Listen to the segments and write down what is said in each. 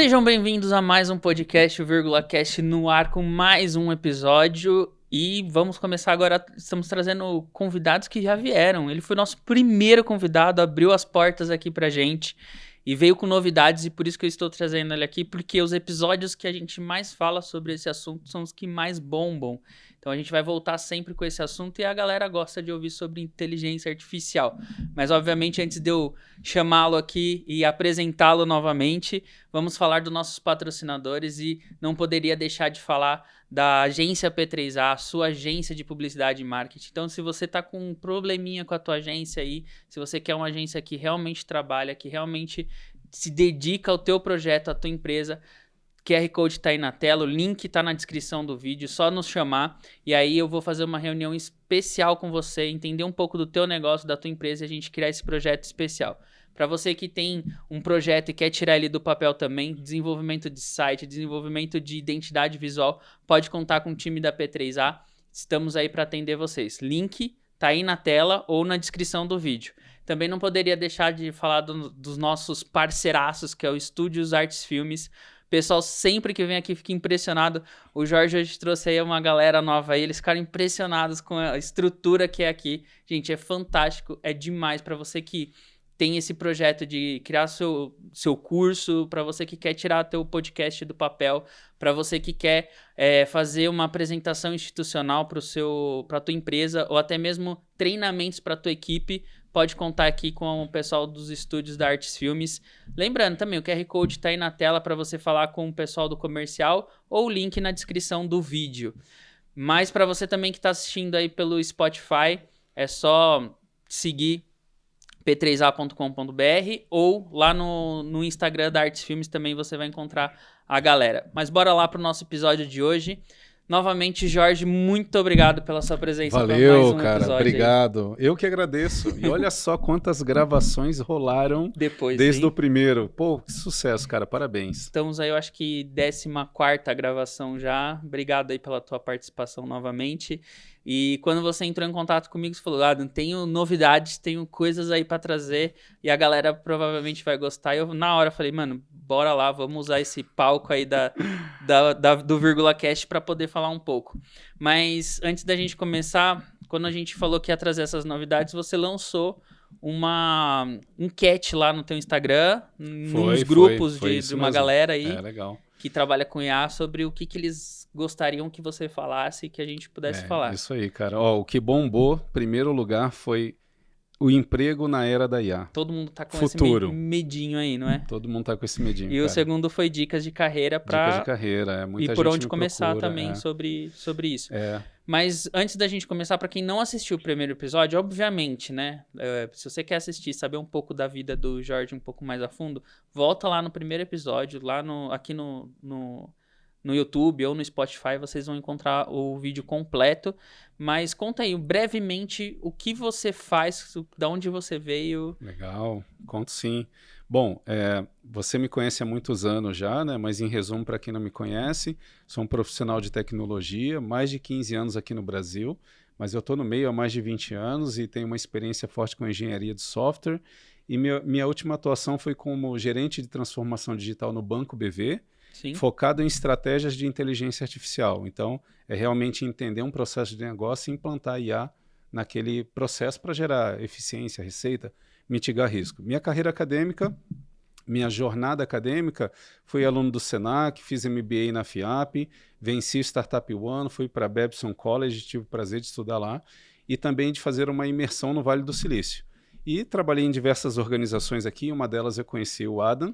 Sejam bem-vindos a mais um podcast, o Vírgula Cast no ar com mais um episódio. E vamos começar agora, estamos trazendo convidados que já vieram. Ele foi nosso primeiro convidado, abriu as portas aqui pra gente e veio com novidades, e por isso que eu estou trazendo ele aqui, porque os episódios que a gente mais fala sobre esse assunto são os que mais bombam. Então a gente vai voltar sempre com esse assunto e a galera gosta de ouvir sobre inteligência artificial. Mas obviamente antes de eu chamá-lo aqui e apresentá-lo novamente, vamos falar dos nossos patrocinadores e não poderia deixar de falar da agência P3A, a sua agência de publicidade e marketing. Então se você está com um probleminha com a tua agência aí, se você quer uma agência que realmente trabalha, que realmente se dedica ao teu projeto, à tua empresa, QR Code está aí na tela, o link está na descrição do vídeo, só nos chamar e aí eu vou fazer uma reunião especial com você, entender um pouco do teu negócio, da tua empresa e a gente criar esse projeto especial. Para você que tem um projeto e quer tirar ele do papel também, desenvolvimento de site, desenvolvimento de identidade visual, pode contar com o time da P3A, estamos aí para atender vocês. Link está aí na tela ou na descrição do vídeo. Também não poderia deixar de falar dos nossos parceiraços, que é o Estúdios Artes Filmes. O pessoal sempre que vem aqui fica impressionado. O Jorge hoje trouxe aí uma galera nova aí. Eles ficaram impressionados com a estrutura que é aqui. Gente, é fantástico. É demais para você que tem esse projeto de criar seu curso, para você que quer tirar teu podcast do papel, para você que quer fazer uma apresentação institucional para tua empresa ou até mesmo treinamentos para tua equipe. Pode contar aqui com o pessoal dos estúdios da Artes Filmes. Lembrando também, o QR Code está aí na tela para você falar com o pessoal do comercial ou o link na descrição do vídeo. Mas para você também que está assistindo aí pelo Spotify, é só seguir p3a.com.br ou lá no Instagram da Artes Filmes também você vai encontrar a galera. Mas bora lá para o nosso episódio de hoje. Novamente, Jorge, muito obrigado pela sua presença. Valeu, cara, obrigado. Aí. Eu que agradeço. E olha só quantas gravações rolaram desde o primeiro. Pô, que sucesso, cara, parabéns. Estamos aí, eu acho que 14ª gravação já. Obrigado aí pela tua participação novamente. E quando você entrou em contato comigo, você falou, tenho novidades, tenho coisas aí pra trazer e a galera provavelmente vai gostar. E eu, na hora, falei, mano, bora lá, vamos usar esse palco aí do Vírgula Cast pra poder falar um pouco. Mas antes da gente começar, quando a gente falou que ia trazer essas novidades, você lançou uma enquete lá no teu Instagram, nos grupos de uma galera aí que trabalha com IA sobre o que eles gostariam que você falasse e que a gente pudesse falar. Isso aí, cara. Ó, o que bombou, primeiro lugar, foi o emprego na era da IA. Todo mundo tá com esse medinho aí, não é? Todo mundo tá com esse medinho, E cara. O segundo foi dicas de carreira para dicas de carreira, muita e por gente onde começar procura, também sobre isso. É. Mas antes da gente começar, para quem não assistiu o primeiro episódio, obviamente, né? Se você quer assistir, saber um pouco da vida do Jorge um pouco mais a fundo, volta lá no primeiro episódio, lá aqui no YouTube ou no Spotify, vocês vão encontrar o vídeo completo. Mas conta aí, brevemente, o que você faz, de onde você veio. Legal, conto sim. Bom, você me conhece há muitos anos já, né? Mas em resumo, para quem não me conhece, sou um profissional de tecnologia, mais de 15 anos aqui no Brasil, mas eu estou no meio há mais de 20 anos e tenho uma experiência forte com engenharia de software. E minha última atuação foi como gerente de transformação digital no Banco BV, Sim. focado em estratégias de inteligência artificial. Então, é realmente entender um processo de negócio e implantar IA naquele processo para gerar eficiência, receita, mitigar risco. Minha carreira acadêmica, minha jornada acadêmica, fui aluno do Senac, fiz MBA na FIAP, venci Startup One, fui para Babson College, tive o prazer de estudar lá, e também de fazer uma imersão no Vale do Silício. E trabalhei em diversas organizações aqui, uma delas eu conheci o Adam,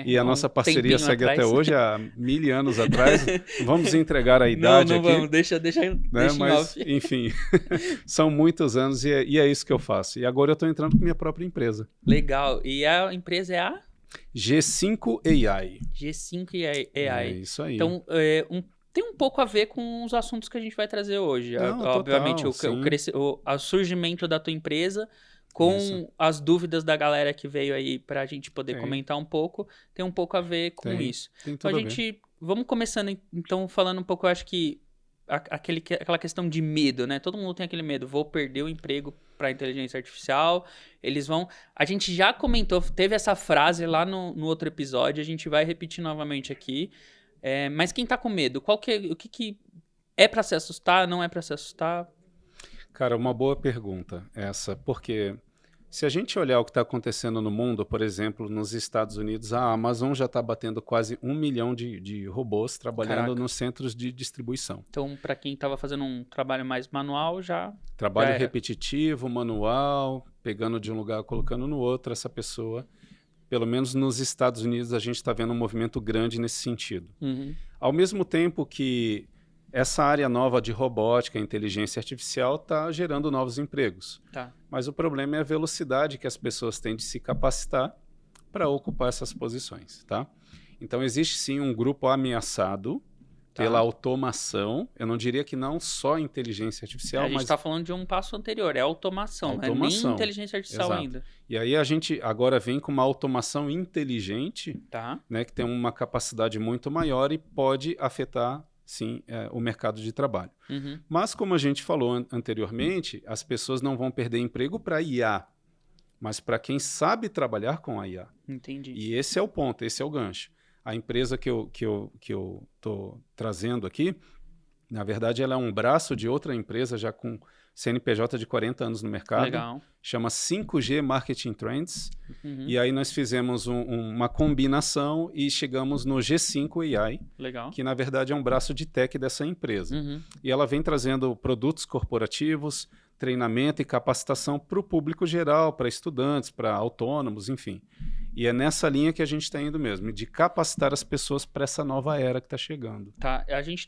e a nossa parceria segue até hoje, há 1000 anos atrás. Vamos entregar a idade não aqui. Vamos, deixa mas, enfim, são muitos anos e é isso que eu faço. E agora eu estou entrando com minha própria empresa. Legal. E a empresa é a? G5 AI. G5 AI. É isso aí. Então, tem um pouco a ver com os assuntos que a gente vai trazer hoje. Obviamente, o surgimento da tua empresa, com isso. As dúvidas da galera que veio aí para a gente poder comentar um pouco, tem um pouco a ver com isso. Tem então vamos começando então falando um pouco, eu acho que aquela questão de medo, né? Todo mundo tem aquele medo, vou perder o emprego para inteligência artificial, eles vão... A gente já comentou, teve essa frase lá no outro episódio, a gente vai repetir novamente aqui, mas quem tá com medo, o que é para se assustar, não é para se assustar? Cara, uma boa pergunta essa, porque se a gente olhar o que está acontecendo no mundo, por exemplo, nos Estados Unidos, a Amazon já está batendo quase 1 milhão de robôs trabalhando Caraca. nos centros de distribuição. Então, para quem estava fazendo um trabalho mais manual, Trabalho já era. repetitivo, manual, pegando de um lugar, colocando no outro, essa pessoa, pelo menos nos Estados Unidos, a gente está vendo um movimento grande nesse sentido. Uhum. Ao mesmo tempo que essa área nova de robótica, inteligência artificial, está gerando novos empregos. Tá. Mas o problema é a velocidade que as pessoas têm de se capacitar para ocupar essas posições, tá? Então, existe sim um grupo ameaçado pela automação. Eu não diria que não só inteligência artificial, A gente mas... está falando de um passo anterior, é automação, não é nem inteligência artificial Exato. ainda. E aí a gente agora vem com uma automação inteligente, Tá. né, que tem uma capacidade muito maior e pode afetar, sim, o mercado de trabalho. Uhum. Mas, como a gente falou anteriormente, as pessoas não vão perder emprego para IA, mas para quem sabe trabalhar com a IA. Entendi. E esse é o ponto, esse é o gancho. A empresa que eu estou trazendo aqui, na verdade, ela é um braço de outra empresa já com CNPJ de 40 anos no mercado. Legal. Chama 5G Marketing Trends. Uhum. E aí nós fizemos uma combinação e chegamos no G5 AI, Legal. que na verdade é um braço de tech dessa empresa. Uhum. E ela vem trazendo produtos corporativos, treinamento e capacitação para o público geral, para estudantes, para autônomos, enfim. E é nessa linha que a gente está indo mesmo, de capacitar as pessoas para essa nova era que está chegando. Tá, a gente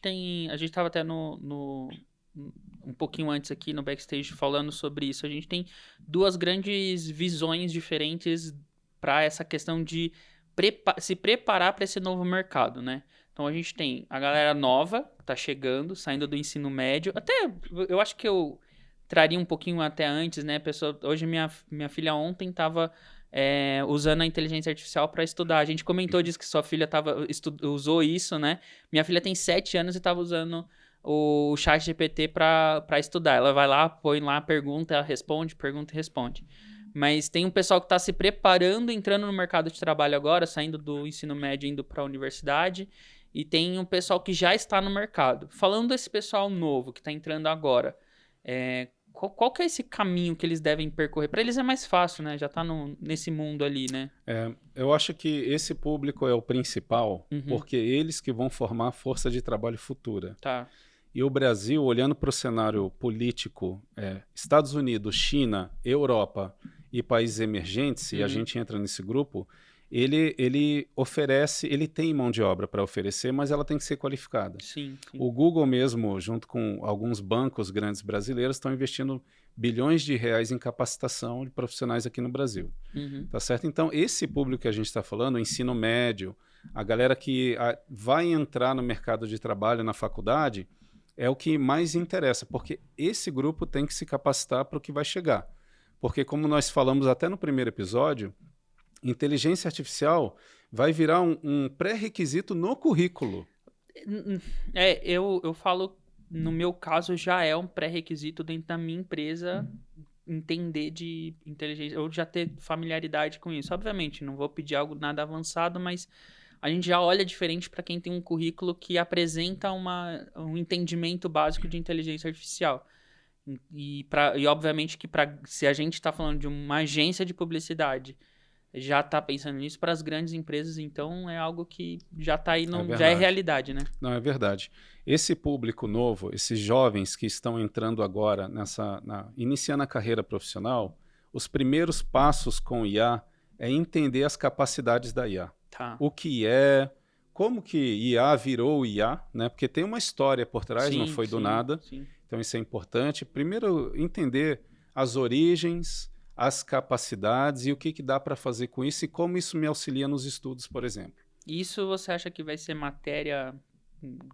estava até um pouquinho antes aqui no backstage falando sobre isso. A gente tem duas grandes visões diferentes para essa questão de se preparar para esse novo mercado, né? Então a gente tem a galera nova, que tá chegando, saindo do ensino médio. Até, eu acho que eu traria um pouquinho até antes, né? Hoje minha filha ontem estava usando a inteligência artificial para estudar. A gente comentou disso que sua filha usou isso, né? Minha filha tem 7 anos e estava usando o chat GPT para estudar. Ela vai lá, põe lá, pergunta e responde. Mas tem um pessoal que está se preparando, entrando no mercado de trabalho agora, saindo do ensino médio, indo para a universidade. E tem um pessoal que já está no mercado. Falando desse pessoal novo que está entrando agora, qual que é esse caminho que eles devem percorrer? Para eles é mais fácil, né? Já está nesse mundo ali, né? Eu acho que esse público é o principal, porque eles que vão formar a força de trabalho futura. Tá. E o Brasil, olhando para o cenário político, Estados Unidos, China, Europa e países emergentes, e a gente entra nesse grupo, ele oferece, ele tem mão de obra para oferecer, mas ela tem que ser qualificada. Sim. O Google mesmo, junto com alguns bancos grandes brasileiros, estão investindo bilhões de reais em capacitação de profissionais aqui no Brasil. Tá certo? Então, esse público que a gente está falando, o ensino médio, a galera que vai entrar no mercado de trabalho na faculdade, é o que mais interessa, porque esse grupo tem que se capacitar para o que vai chegar. Porque, como nós falamos até no primeiro episódio, inteligência artificial vai virar um pré-requisito no currículo. Eu falo, no meu caso, já é um pré-requisito dentro da minha empresa entender de inteligência, ou já ter familiaridade com isso. Obviamente, não vou pedir algo nada avançado, mas a gente já olha diferente para quem tem um currículo que apresenta um entendimento básico de inteligência artificial. E obviamente que se a gente está falando de uma agência de publicidade, já está pensando nisso para as grandes empresas, então é algo que já está aí, já é realidade, né? Não, é verdade. Esse público novo, esses jovens que estão entrando agora, iniciando a carreira profissional, os primeiros passos com IA é entender as capacidades da IA. Tá. O que é, como que IA virou IA, né? Porque tem uma história por trás, não foi do nada. Sim. Então isso é importante. Primeiro, entender as origens, as capacidades e o que dá para fazer com isso e como isso me auxilia nos estudos, por exemplo. Isso você acha que vai ser matéria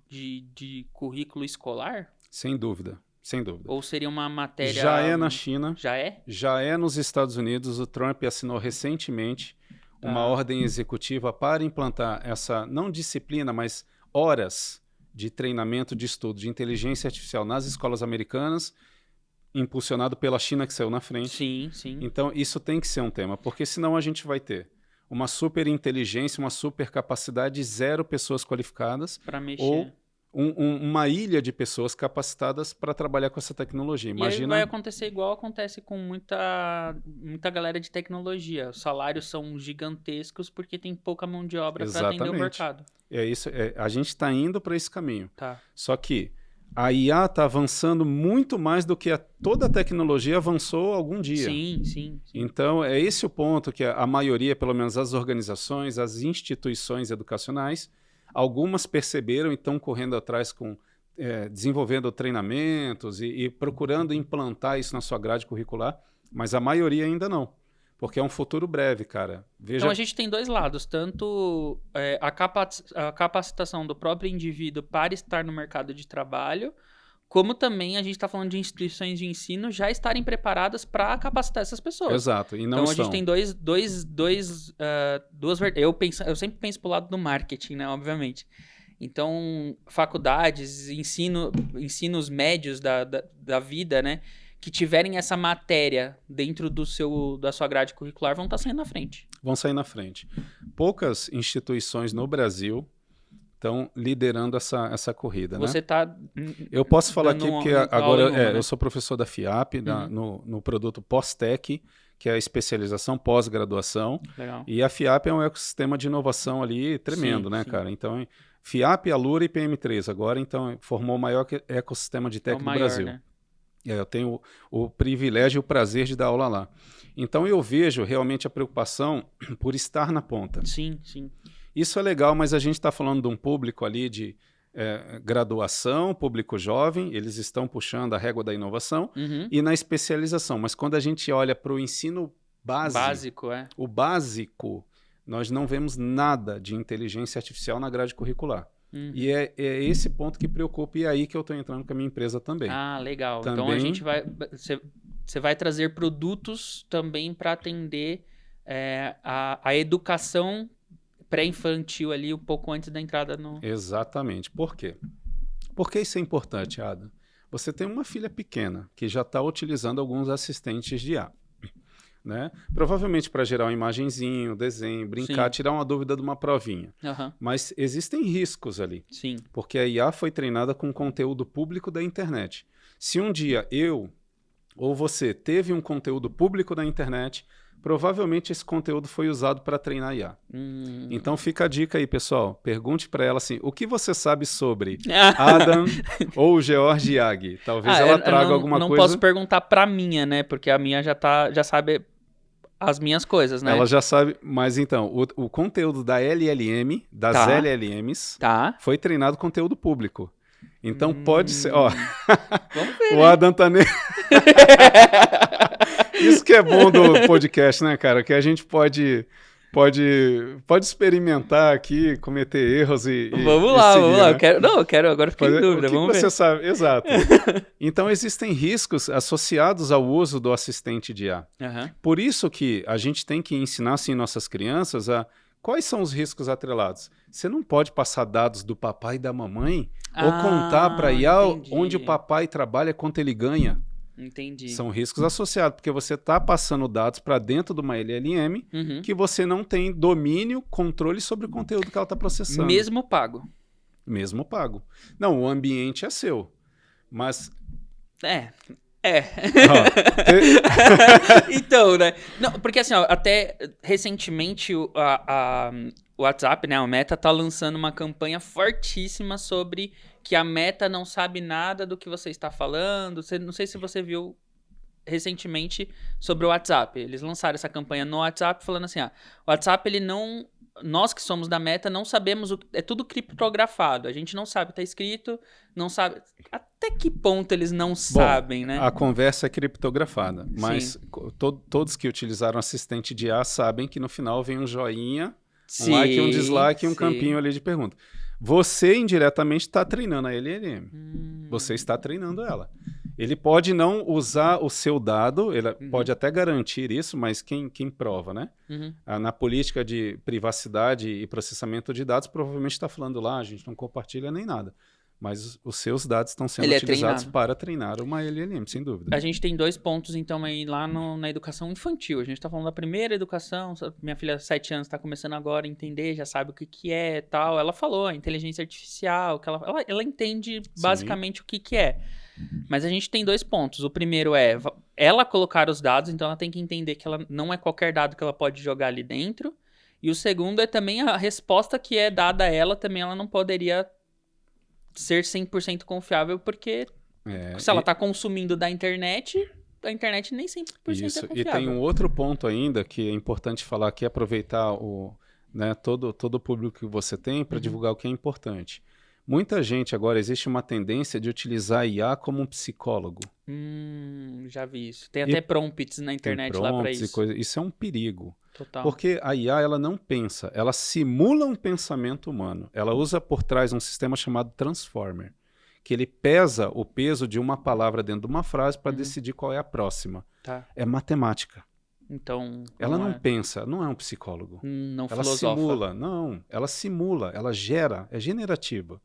de currículo escolar? Sem dúvida, sem dúvida. Ou seria uma matéria... Já é na China. Já é? Já é nos Estados Unidos. O Trump assinou recentemente uma ordem executiva para implantar essa, não disciplina, mas horas de treinamento de estudo de inteligência artificial nas escolas americanas, impulsionado pela China, que saiu na frente. Sim, sim. Então, isso tem que ser um tema, porque senão a gente vai ter uma super inteligência, uma super capacidade, 0 pessoas qualificadas, Para mexer. ou uma ilha de pessoas capacitadas para trabalhar com essa tecnologia. Imagina... E aí vai acontecer igual acontece com muita galera de tecnologia. Os salários são gigantescos porque tem pouca mão de obra para atender o mercado. É isso, a gente está indo para esse caminho. Tá. Só que a IA está avançando muito mais do que toda a tecnologia avançou algum dia. Sim. Então, é esse o ponto que a maioria, pelo menos as organizações, as instituições educacionais, algumas perceberam e estão correndo atrás desenvolvendo treinamentos e procurando implantar isso na sua grade curricular, mas a maioria ainda não, porque é um futuro breve, cara. Veja... Então a gente tem 2 lados, tanto a capacitação do próprio indivíduo para estar no mercado de trabalho, como também a gente está falando de instituições de ensino já estarem preparadas para capacitar essas pessoas. Exato, e não então estão. A gente tem duas vertentes. Eu sempre penso pro lado do marketing, né, obviamente. Então, faculdades, ensinos médios da vida, né, que tiverem essa matéria dentro da sua grade curricular vão estar saindo na frente. Vão sair na frente. Poucas instituições no Brasil estão liderando essa corrida. Você né? Tá eu posso falar aqui porque agora né? Eu sou professor da FIAP, no produto Pós-Tec, que é a especialização pós-graduação. Legal. E a FIAP é um ecossistema de inovação ali tremendo, né, cara? Então, FIAP, Alura e PM3 agora, então, formou o maior ecossistema de tech do Brasil. Né? Eu tenho o privilégio e o prazer de dar aula lá. Então, eu vejo realmente a preocupação por estar na ponta. Sim. Isso é legal, mas a gente está falando de um público ali de graduação, público jovem, eles estão puxando a régua da inovação, e na especialização. Mas quando a gente olha para o ensino básico, o básico, nós não vemos nada de inteligência artificial na grade curricular. E é esse ponto que preocupa, e é aí que eu estou entrando com a minha empresa também. Ah, legal. Também... Então a gente você vai trazer produtos também para atender a educação pré-infantil ali, um pouco antes da entrada no... Exatamente. Por quê? Porque isso é importante, Ada. Você tem uma filha pequena que já está utilizando alguns assistentes de IA. Né? Provavelmente para gerar uma imagenzinho, desenho, brincar, tirar uma dúvida de uma provinha. Mas existem riscos ali. Sim. Porque a IA foi treinada com conteúdo público da internet. Se um dia eu ou você teve um conteúdo público da internet, provavelmente esse conteúdo foi usado para treinar IA. Então fica a dica aí, pessoal. Pergunte para ela assim, o que você sabe sobre Adam ou George Yagi? Talvez ela traga alguma coisa... Não posso perguntar para a minha, né? Porque a minha já sabe as minhas coisas, né? Ela já sabe, mas então, o conteúdo da LLM, das LLMs, foi treinado conteúdo público. Então pode ser... Ó, vamos ver, o Adam tá... Isso que é bom do podcast, né, cara? Que a gente pode experimentar aqui, cometer erros e vamos seguir, lá. Né? Eu quero, agora fiquei em dúvida, vamos ver. Você sabe, exato. Então, existem riscos associados ao uso do assistente de IA. Por isso que a gente tem que ensinar, assim, nossas crianças quais são os riscos atrelados. Você não pode passar dados do papai e da mamãe ou contar para IA onde o papai trabalha, quanto ele ganha. Entendi. São riscos associados, porque você está passando dados para dentro de uma LLM que você não tem domínio, controle sobre o conteúdo que ela está processando. Mesmo pago. Mesmo pago. Não, o ambiente é seu, mas... Então, né? Não, porque assim, ó, até recentemente o WhatsApp, né, o Meta, tá lançando uma campanha fortíssima sobre que a Meta não sabe nada do que você está falando. Não sei se você viu recentemente sobre o WhatsApp. Eles lançaram essa campanha no WhatsApp falando assim, o WhatsApp, ele não... Nós que somos da Meta não sabemos, é tudo criptografado. A gente não sabe o que tá escrito, não sabe... Até que ponto eles não sabem, né? A conversa é criptografada, mas todos que utilizaram assistente de IA sabem que no final vem um joinha, um like, um dislike e um campinho ali de pergunta. Você indiretamente está treinando a LLM. Você está treinando ela. Ele pode não usar o seu dado, ele pode até garantir isso, mas quem prova, né? Na política de privacidade e processamento de dados, provavelmente está falando lá, a gente não compartilha nem nada. mas os seus dados estão sendo Ele é utilizados treinado. para treinar uma LLM, sem dúvida. A gente tem 2 pontos, então, aí lá na educação infantil. A gente tá falando da primeira educação. Minha filha, 7 anos, tá começando agora a entender, já sabe o que é e tal. Ela falou, a inteligência artificial, que ela entende basicamente o que é. Mas a gente tem 2 pontos. O primeiro é ela colocar os dados, então ela tem que entender que ela não é qualquer dado que ela pode jogar ali dentro. E o segundo é também a resposta que é dada a ela, também ela não poderia ser 100% confiável, porque se ela está consumindo da internet, a internet nem 100% isso. é confiável. E tem um outro ponto ainda que é importante falar, que é aproveitar todo o público que você tem para divulgar o que é importante. Muita gente agora, existe uma tendência de utilizar a IA como um psicólogo. Já vi isso. Tem até prompts na internet lá para isso. Isso é um perigo. Total. Porque a IA, ela não pensa, ela simula um pensamento humano. Ela usa por trás um sistema chamado Transformer, que ele pesa o peso de uma palavra dentro de uma frase para decidir qual é a próxima. Tá. É matemática. Então, ela não pensa, não é um psicólogo. Não ela filosofa. ela simula, ela gera, é generativa.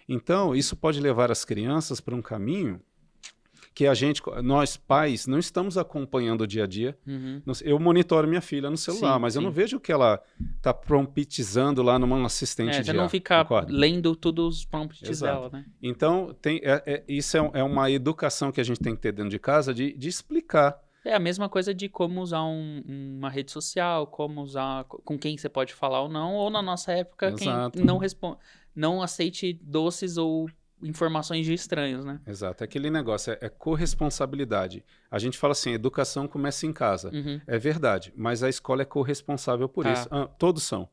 Então, isso pode levar as crianças para um caminho que nós pais, não estamos acompanhando o dia a dia. Eu monitoro minha filha no celular, mas eu não vejo que ela está promptizando lá numa assistente de IA. Você não fica lendo todos os prompts dela, né? Então, isso é uma educação que a gente tem que ter dentro de casa, de explicar. É a mesma coisa de como usar uma rede social, como usar, com quem você pode falar ou não, ou na nossa época, quem não aceite doces ou informações de estranhos, né? Exato. Aquele negócio é corresponsabilidade. A gente fala assim, educação começa em casa. É verdade, mas a escola é corresponsável por isso. Todos são.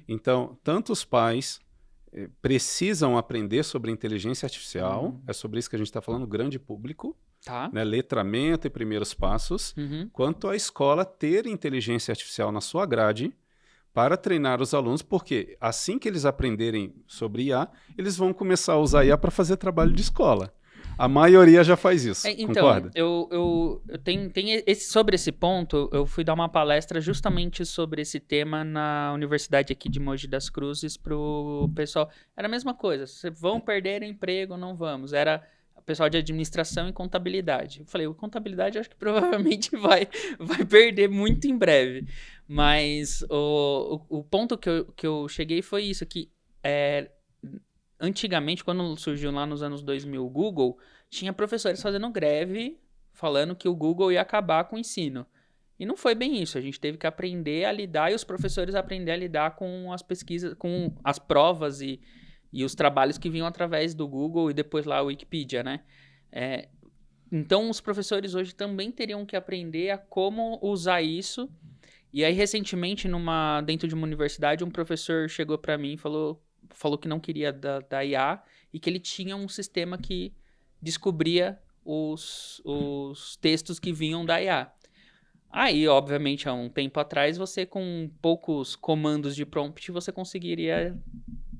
Então, tanto os pais precisam aprender sobre inteligência artificial, é sobre isso que a gente está falando, grande público, né, letramento e primeiros passos, quanto a escola ter inteligência artificial na sua grade para treinar os alunos, porque assim que eles aprenderem sobre IA, eles vão começar a usar IA para fazer trabalho de escola. A maioria já faz isso, concorda? Eu tenho sobre esse ponto, eu fui dar uma palestra justamente sobre esse tema na universidade aqui de Mogi das Cruzes pro pessoal. Era a mesma coisa, vão perder emprego ou não vamos? Era pessoal de administração e contabilidade. Eu falei, contabilidade eu acho que provavelmente vai perder muito em breve. Mas o ponto que eu cheguei foi isso, que antigamente, quando surgiu lá nos anos 2000 o Google, tinha professores fazendo greve, falando que o Google ia acabar com o ensino. E não foi bem isso, a gente teve que aprender a lidar, e os professores aprender a lidar com as pesquisas, com as provas e os trabalhos que vinham através do Google e depois lá a Wikipedia, né? Então, os professores hoje também teriam que aprender a como usar isso. E aí, recentemente, dentro de uma universidade, um professor chegou para mim e falou que não queria da IA e que ele tinha um sistema que descobria os textos que vinham da IA. Aí, obviamente, há um tempo atrás, você com poucos comandos de prompt, você conseguiria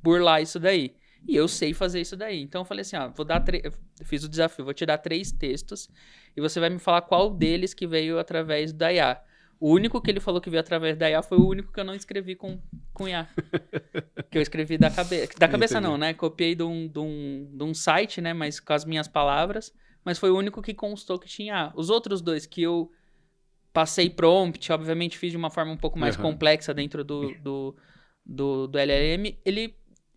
burlar isso daí. E eu sei fazer isso daí. Então eu falei assim, eu fiz o desafio, vou te dar 3 textos e você vai me falar qual deles que veio através da IA. O único que ele falou que veio através da IA foi o único que eu não escrevi com IA. Que eu escrevi da cabeça. Da cabeça não, né? Copiei de um site, né? Mas com as minhas palavras. Mas foi o único que constou que tinha IA. Os outros 2 que eu passei prompt, obviamente fiz de uma forma um pouco mais complexa dentro do LLM,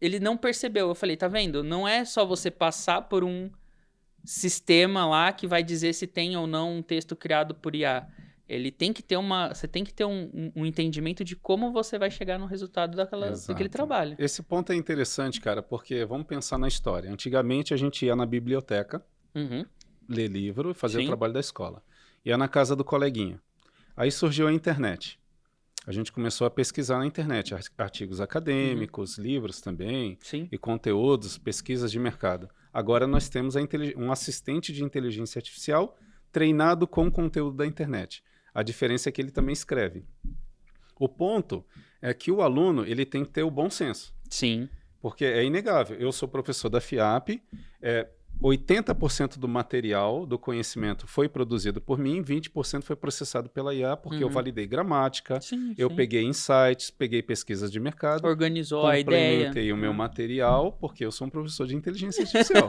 ele não percebeu. Eu falei, tá vendo? Não é só você passar por um sistema lá que vai dizer se tem ou não um texto criado por IA. Ele tem que ter você tem que ter um entendimento de como você vai chegar no resultado daquele trabalho. Esse ponto é interessante, cara, porque vamos pensar na história. Antigamente a gente ia na biblioteca, ler livro e fazer o trabalho da escola. Ia na casa do coleguinha. Aí surgiu a internet. A gente começou a pesquisar na internet, artigos acadêmicos, livros também, e conteúdos, pesquisas de mercado. Agora nós temos um assistente de inteligência artificial treinado com conteúdo da internet. A diferença é que ele também escreve. O ponto é que o aluno ele tem que ter o bom senso. Sim. Porque é inegável. Eu sou professor da FIAP, 80% do material, do conhecimento foi produzido por mim, 20% foi processado pela IA, porque eu validei gramática, eu peguei insights, peguei pesquisas de mercado, organizou a ideia, complementei o meu material, porque eu sou um professor de inteligência artificial.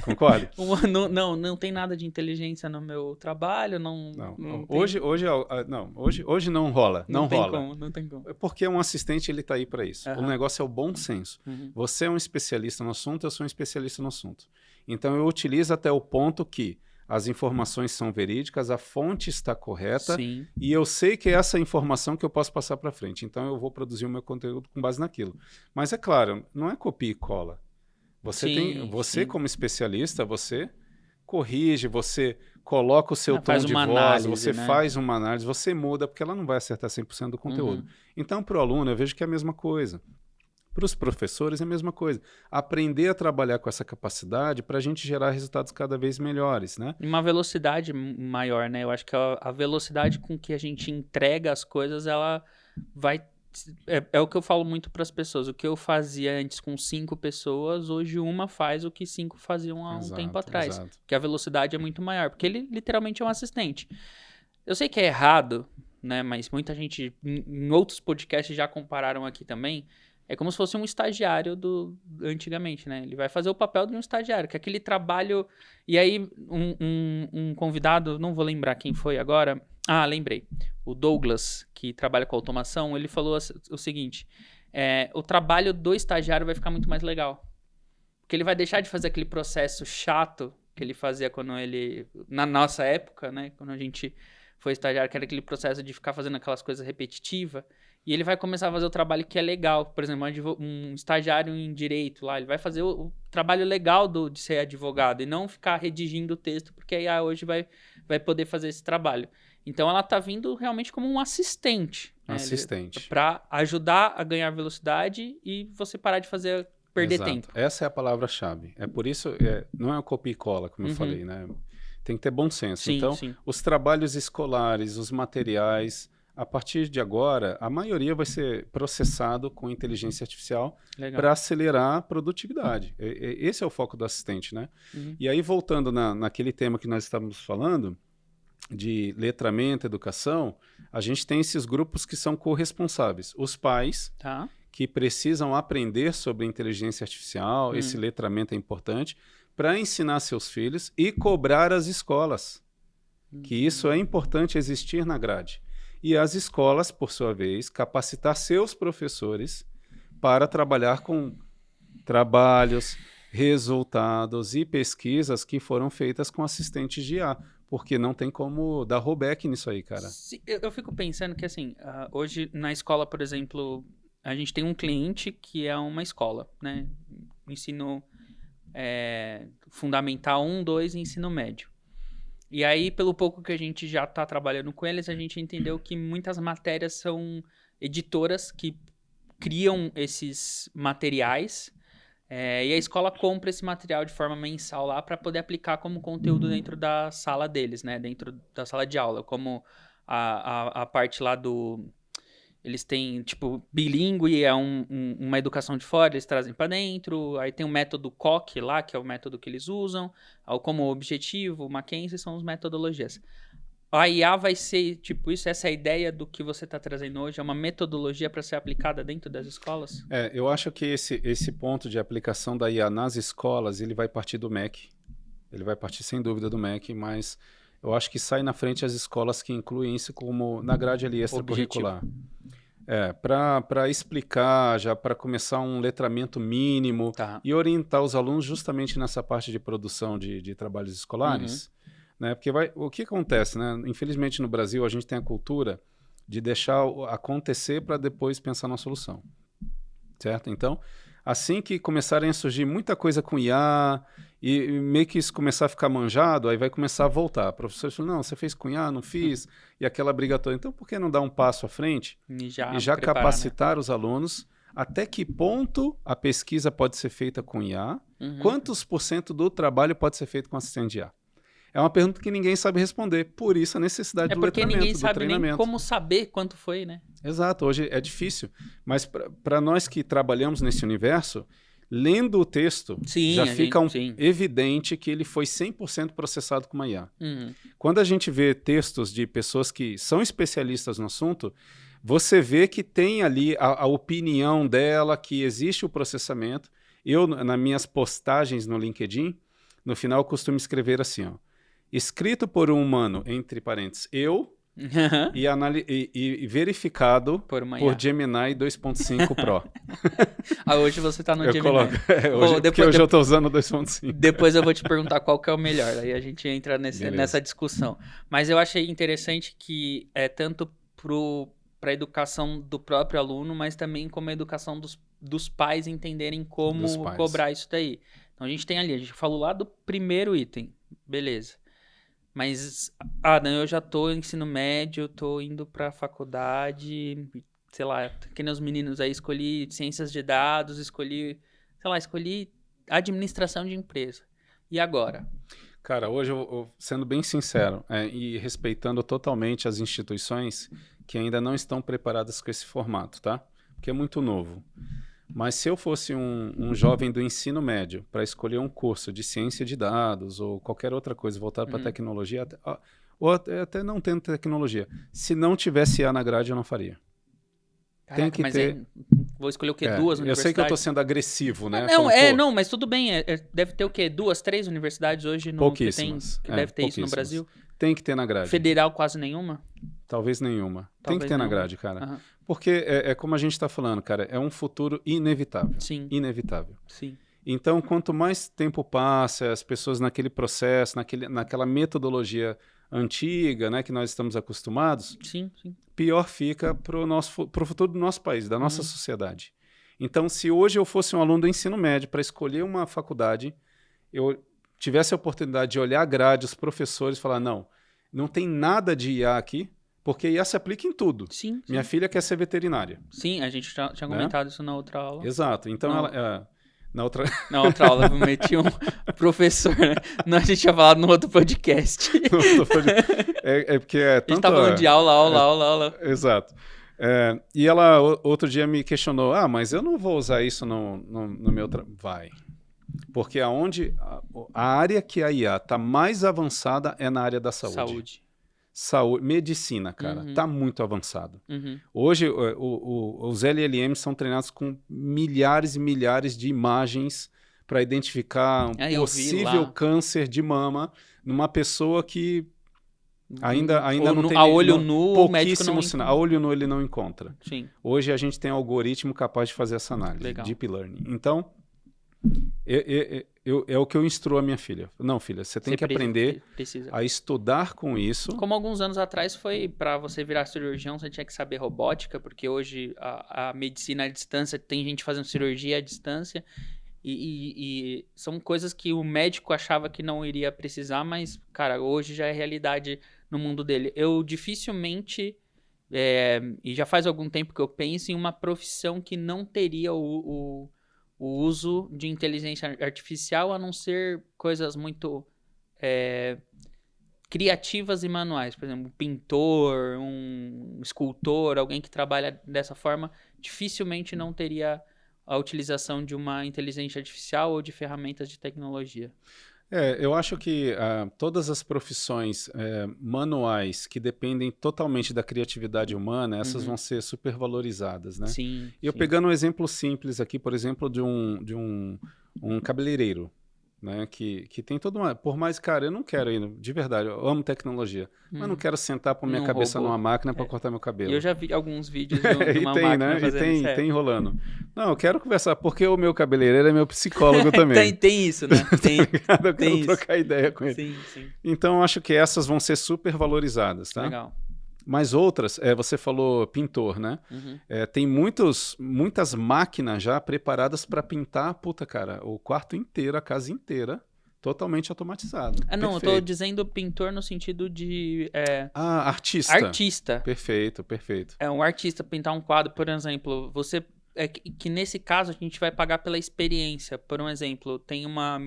Concorda? Não tem nada de inteligência no meu trabalho, não hoje não rola. Não rola. Não tem como. Porque um assistente, ele está aí para isso. O negócio é o bom senso. Você é um especialista no assunto, eu sou um especialista no assunto. Então, eu utilizo até o ponto que as informações são verídicas, a fonte está correta, e eu sei que é essa informação que eu posso passar para frente. Então, eu vou produzir o meu conteúdo com base naquilo. Mas, é claro, não é copia e cola. Você como especialista, você corrige, você coloca o seu tom de voz, análise, você faz uma análise, você muda, porque ela não vai acertar 100% do conteúdo. Então, para o aluno, eu vejo que é a mesma coisa. Para os professores é a mesma coisa. Aprender a trabalhar com essa capacidade para a gente gerar resultados cada vez melhores, né? Uma velocidade maior, né? Eu acho que a velocidade com que a gente entrega as coisas, ela vai... É o que eu falo muito para as pessoas. O que eu fazia antes com 5 pessoas, hoje uma faz o que 5 faziam há um tempo atrás. Porque a velocidade é muito maior. Porque ele literalmente é um assistente. Eu sei que é errado, né? Mas muita gente, em outros podcasts, já compararam aqui também. É como se fosse um estagiário antigamente, né? Ele vai fazer o papel de um estagiário, que é aquele trabalho... E aí, um convidado, não vou lembrar quem foi agora... Ah, lembrei. O Douglas, que trabalha com automação, ele falou o seguinte, o trabalho do estagiário vai ficar muito mais legal. Porque ele vai deixar de fazer aquele processo chato que ele fazia quando ele... Na nossa época, né? Quando a gente foi estagiário, que era aquele processo de ficar fazendo aquelas coisas repetitivas. E ele vai começar a fazer o trabalho que é legal. Por exemplo, um estagiário em direito lá, ele vai fazer o trabalho legal de ser advogado e não ficar redigindo o texto, porque aí hoje vai poder fazer esse trabalho. Então, ela está vindo realmente como um assistente. Assistente. Para ajudar a ganhar velocidade e você parar de perder tempo. Essa é a palavra-chave. É por isso, não é uma copia e cola, como eu falei, né? Tem que ter bom senso. Então, os trabalhos escolares, os materiais... A partir de agora, a maioria vai ser processado com inteligência artificial para acelerar a produtividade. Esse é o foco do assistente, né? E aí, voltando naquele tema que nós estávamos falando, de letramento, educação, a gente tem esses grupos que são corresponsáveis. Os pais, que precisam aprender sobre inteligência artificial, esse letramento é importante, para ensinar seus filhos e cobrar as escolas. Que isso é importante existir na grade. E as escolas, por sua vez, capacitar seus professores para trabalhar com trabalhos, resultados e pesquisas que foram feitas com assistentes de IA, porque não tem como dar rollback nisso aí, cara. Eu fico pensando que, assim, hoje na escola, por exemplo, a gente tem um cliente que é uma escola, né? Ensino fundamental 1, 2 e ensino médio. E aí, pelo pouco que a gente já está trabalhando com eles, a gente entendeu que muitas matérias são editoras que criam esses materiais e a escola compra esse material de forma mensal lá para poder aplicar como conteúdo dentro da sala deles, né? Dentro da sala de aula, como a parte lá do... Eles têm, tipo, bilíngue, é uma educação de fora, eles trazem para dentro. Aí tem o método COC lá, que é o método que eles usam. Como objetivo, o Mackenzie são as metodologias. A IA vai ser, tipo, essa é a ideia do que você está trazendo hoje? É uma metodologia para ser aplicada dentro das escolas? Eu acho que esse ponto de aplicação da IA nas escolas, ele vai partir do MEC. Ele vai partir, sem dúvida, do MEC, mas eu acho que sai na frente as escolas que incluem isso como na grade ali extracurricular. Para explicar, já para começar um letramento mínimo e orientar os alunos justamente nessa parte de produção de trabalhos escolares. Né? Porque o que acontece, né? Infelizmente no Brasil a gente tem a cultura de deixar acontecer para depois pensar na solução. Certo? Então, assim que começarem a surgir muita coisa com IA e meio que isso começar a ficar manjado, aí vai começar a voltar. O professor fala, não, você fez com IA, não fiz, e aquela briga toda. Então, por que não dar um passo à frente e já capacitar, né, os alunos? Até que ponto a pesquisa pode ser feita com IA? Quantos % do trabalho pode ser feito com assistente de IA? É uma pergunta que ninguém sabe responder. Por isso a necessidade do letramento, do treinamento. É porque ninguém sabe nem como saber quanto foi, né? Exato. Hoje é difícil. Mas para nós que trabalhamos nesse universo, Lendo o texto, Sim, já fica sim. evidente que ele foi 100% processado com uma IA. Uhum. Quando a gente vê textos de pessoas que são especialistas no assunto, você vê que tem ali a opinião dela, que existe o processamento. Eu, nas minhas postagens no LinkedIn, no final eu costumo escrever assim, ó, escrito por um humano, entre parênteses, eu, e verificado por Gemini 2.5 Pro. Hoje você tá no Gemini. Coloco, porque hoje eu tô usando o 2.5. Depois eu vou te perguntar qual que é o melhor, aí a gente entra nessa discussão. Mas eu achei interessante que é tanto para a educação do próprio aluno, mas também como a educação dos pais entenderem como cobrar isso daí. Então a gente falou lá do primeiro item, beleza. Mas, eu já tô no ensino médio, tô indo pra faculdade, sei lá, que nem os meninos aí, escolhi ciências de dados, escolhi administração de empresa. E agora? Cara, hoje, sendo bem sincero, e respeitando totalmente as instituições que ainda não estão preparadas com esse formato, tá? Porque é muito novo. Mas se eu fosse um jovem do ensino médio para escolher um curso de ciência de dados ou qualquer outra coisa voltada para tecnologia, ou até não tendo tecnologia, se não tivesse IA na grade, eu não faria. Caraca, tem que ter... Vou escolher o quê? 2 universidades? Eu sei que eu estou sendo agressivo, né? Não, mas tudo bem. Deve ter o quê? 2, 3 universidades hoje? Pouquíssimas. Deve ter isso no Brasil? Tem que ter na grade. Federal quase nenhuma? Talvez nenhuma. Tem que ter na grade, cara. Uhum. Porque é como a gente está falando, cara, é um futuro inevitável. Sim. Inevitável. Sim. Então, quanto mais tempo passa, as pessoas naquele processo, naquela metodologia antiga, né, que nós estamos acostumados, sim. pior fica para o futuro do nosso país, da nossa sociedade. Então, se hoje eu fosse um aluno do ensino médio para escolher uma faculdade, eu tivesse a oportunidade de olhar a grade, os professores, e falar, não tem nada de IA aqui, porque IA se aplica em tudo. Sim. Minha filha quer ser veterinária. Sim, a gente tinha comentado isso na outra aula. Exato. Então, na outra aula eu meti um professor, né? Não, a gente tinha falado no outro podcast. Porque é tanto... A gente tá falando de aula. Exato. E ela outro dia me questionou, mas eu não vou usar isso no meu trabalho. Vai. Porque a área que a IA está mais avançada é na área da saúde. Medicina, cara, tá muito avançado. Hoje, os LLMs são treinados com milhares e milhares de imagens para identificar um possível câncer de mama numa pessoa que ainda não tem... A olho nu, o médico não... A olho nu ele não encontra. Sim. Hoje a gente tem algoritmo capaz de fazer essa análise. Legal. Deep Learning. Então... é o que eu instruo a minha filha. Não, filha, você tem que aprender a estudar com isso. Como alguns anos atrás foi para você virar cirurgião, você tinha que saber robótica, porque hoje a medicina à distância, tem gente fazendo cirurgia à distância, e são coisas que o médico achava que não iria precisar, mas, cara, hoje já é realidade no mundo dele. Eu dificilmente, e já faz algum tempo que eu penso em uma profissão que não teria o uso de inteligência artificial, a não ser coisas muito criativas e manuais. Por exemplo, um pintor, um escultor, alguém que trabalha dessa forma, dificilmente não teria a utilização de uma inteligência artificial ou de ferramentas de tecnologia. Eu acho que todas as profissões manuais que dependem totalmente da criatividade humana, essas vão ser supervalorizadas, né? Sim. E eu pegando um exemplo simples aqui, por exemplo, de um cabeleireiro, né? Que tem toda uma... Por mais, cara, eu não quero ir, de verdade, eu amo tecnologia, mas não quero sentar por minha cabeça numa máquina para cortar meu cabelo. Eu já vi alguns vídeos de uma máquina fazendo isso. Tem rolando. Não, eu quero conversar, porque o meu cabeleireiro é meu psicólogo também. tem isso, né? Eu quero trocar ideia com ele. Sim. Então, eu acho que essas vão ser super valorizadas, tá? Legal. Mas outras, você falou pintor, né? Tem muitas máquinas já preparadas para pintar, o quarto inteiro, a casa inteira, totalmente automatizado. Não, eu tô dizendo pintor no sentido de... artista. Artista. Perfeito. Um artista pintar um quadro, por exemplo, que nesse caso a gente vai pagar pela experiência. Por um exemplo, tem uma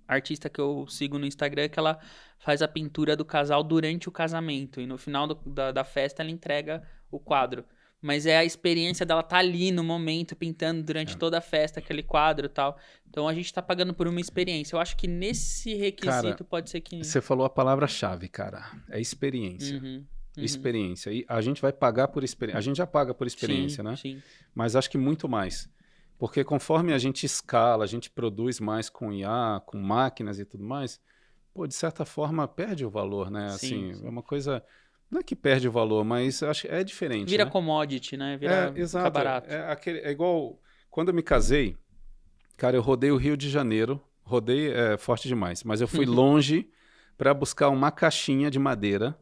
artista que eu sigo no Instagram que ela faz a pintura do casal durante o casamento e no final da festa ela entrega o quadro. mas é a experiência dela tá ali no momento, pintando durante toda a festa, aquele quadro e tal. Então a gente tá pagando por uma experiência. Eu acho que nesse requisito pode ser que... Você falou a palavra-chave, cara. É experiência. Experiência. E a gente vai pagar por experiência. A gente já paga por experiência, né? Sim. Mas acho que muito mais. Porque conforme a gente escala, a gente produz mais com IA, com máquinas e tudo mais, pô, de certa forma perde o valor, né? Assim, é uma coisa... Não é que perde o valor, mas acho que é diferente. Vira né? Commodity, né? Exato. Fica barato. É igual... Quando eu me casei, cara, eu rodei o Rio de Janeiro. Rodei forte demais. Mas eu fui longe para buscar uma caixinha de madeira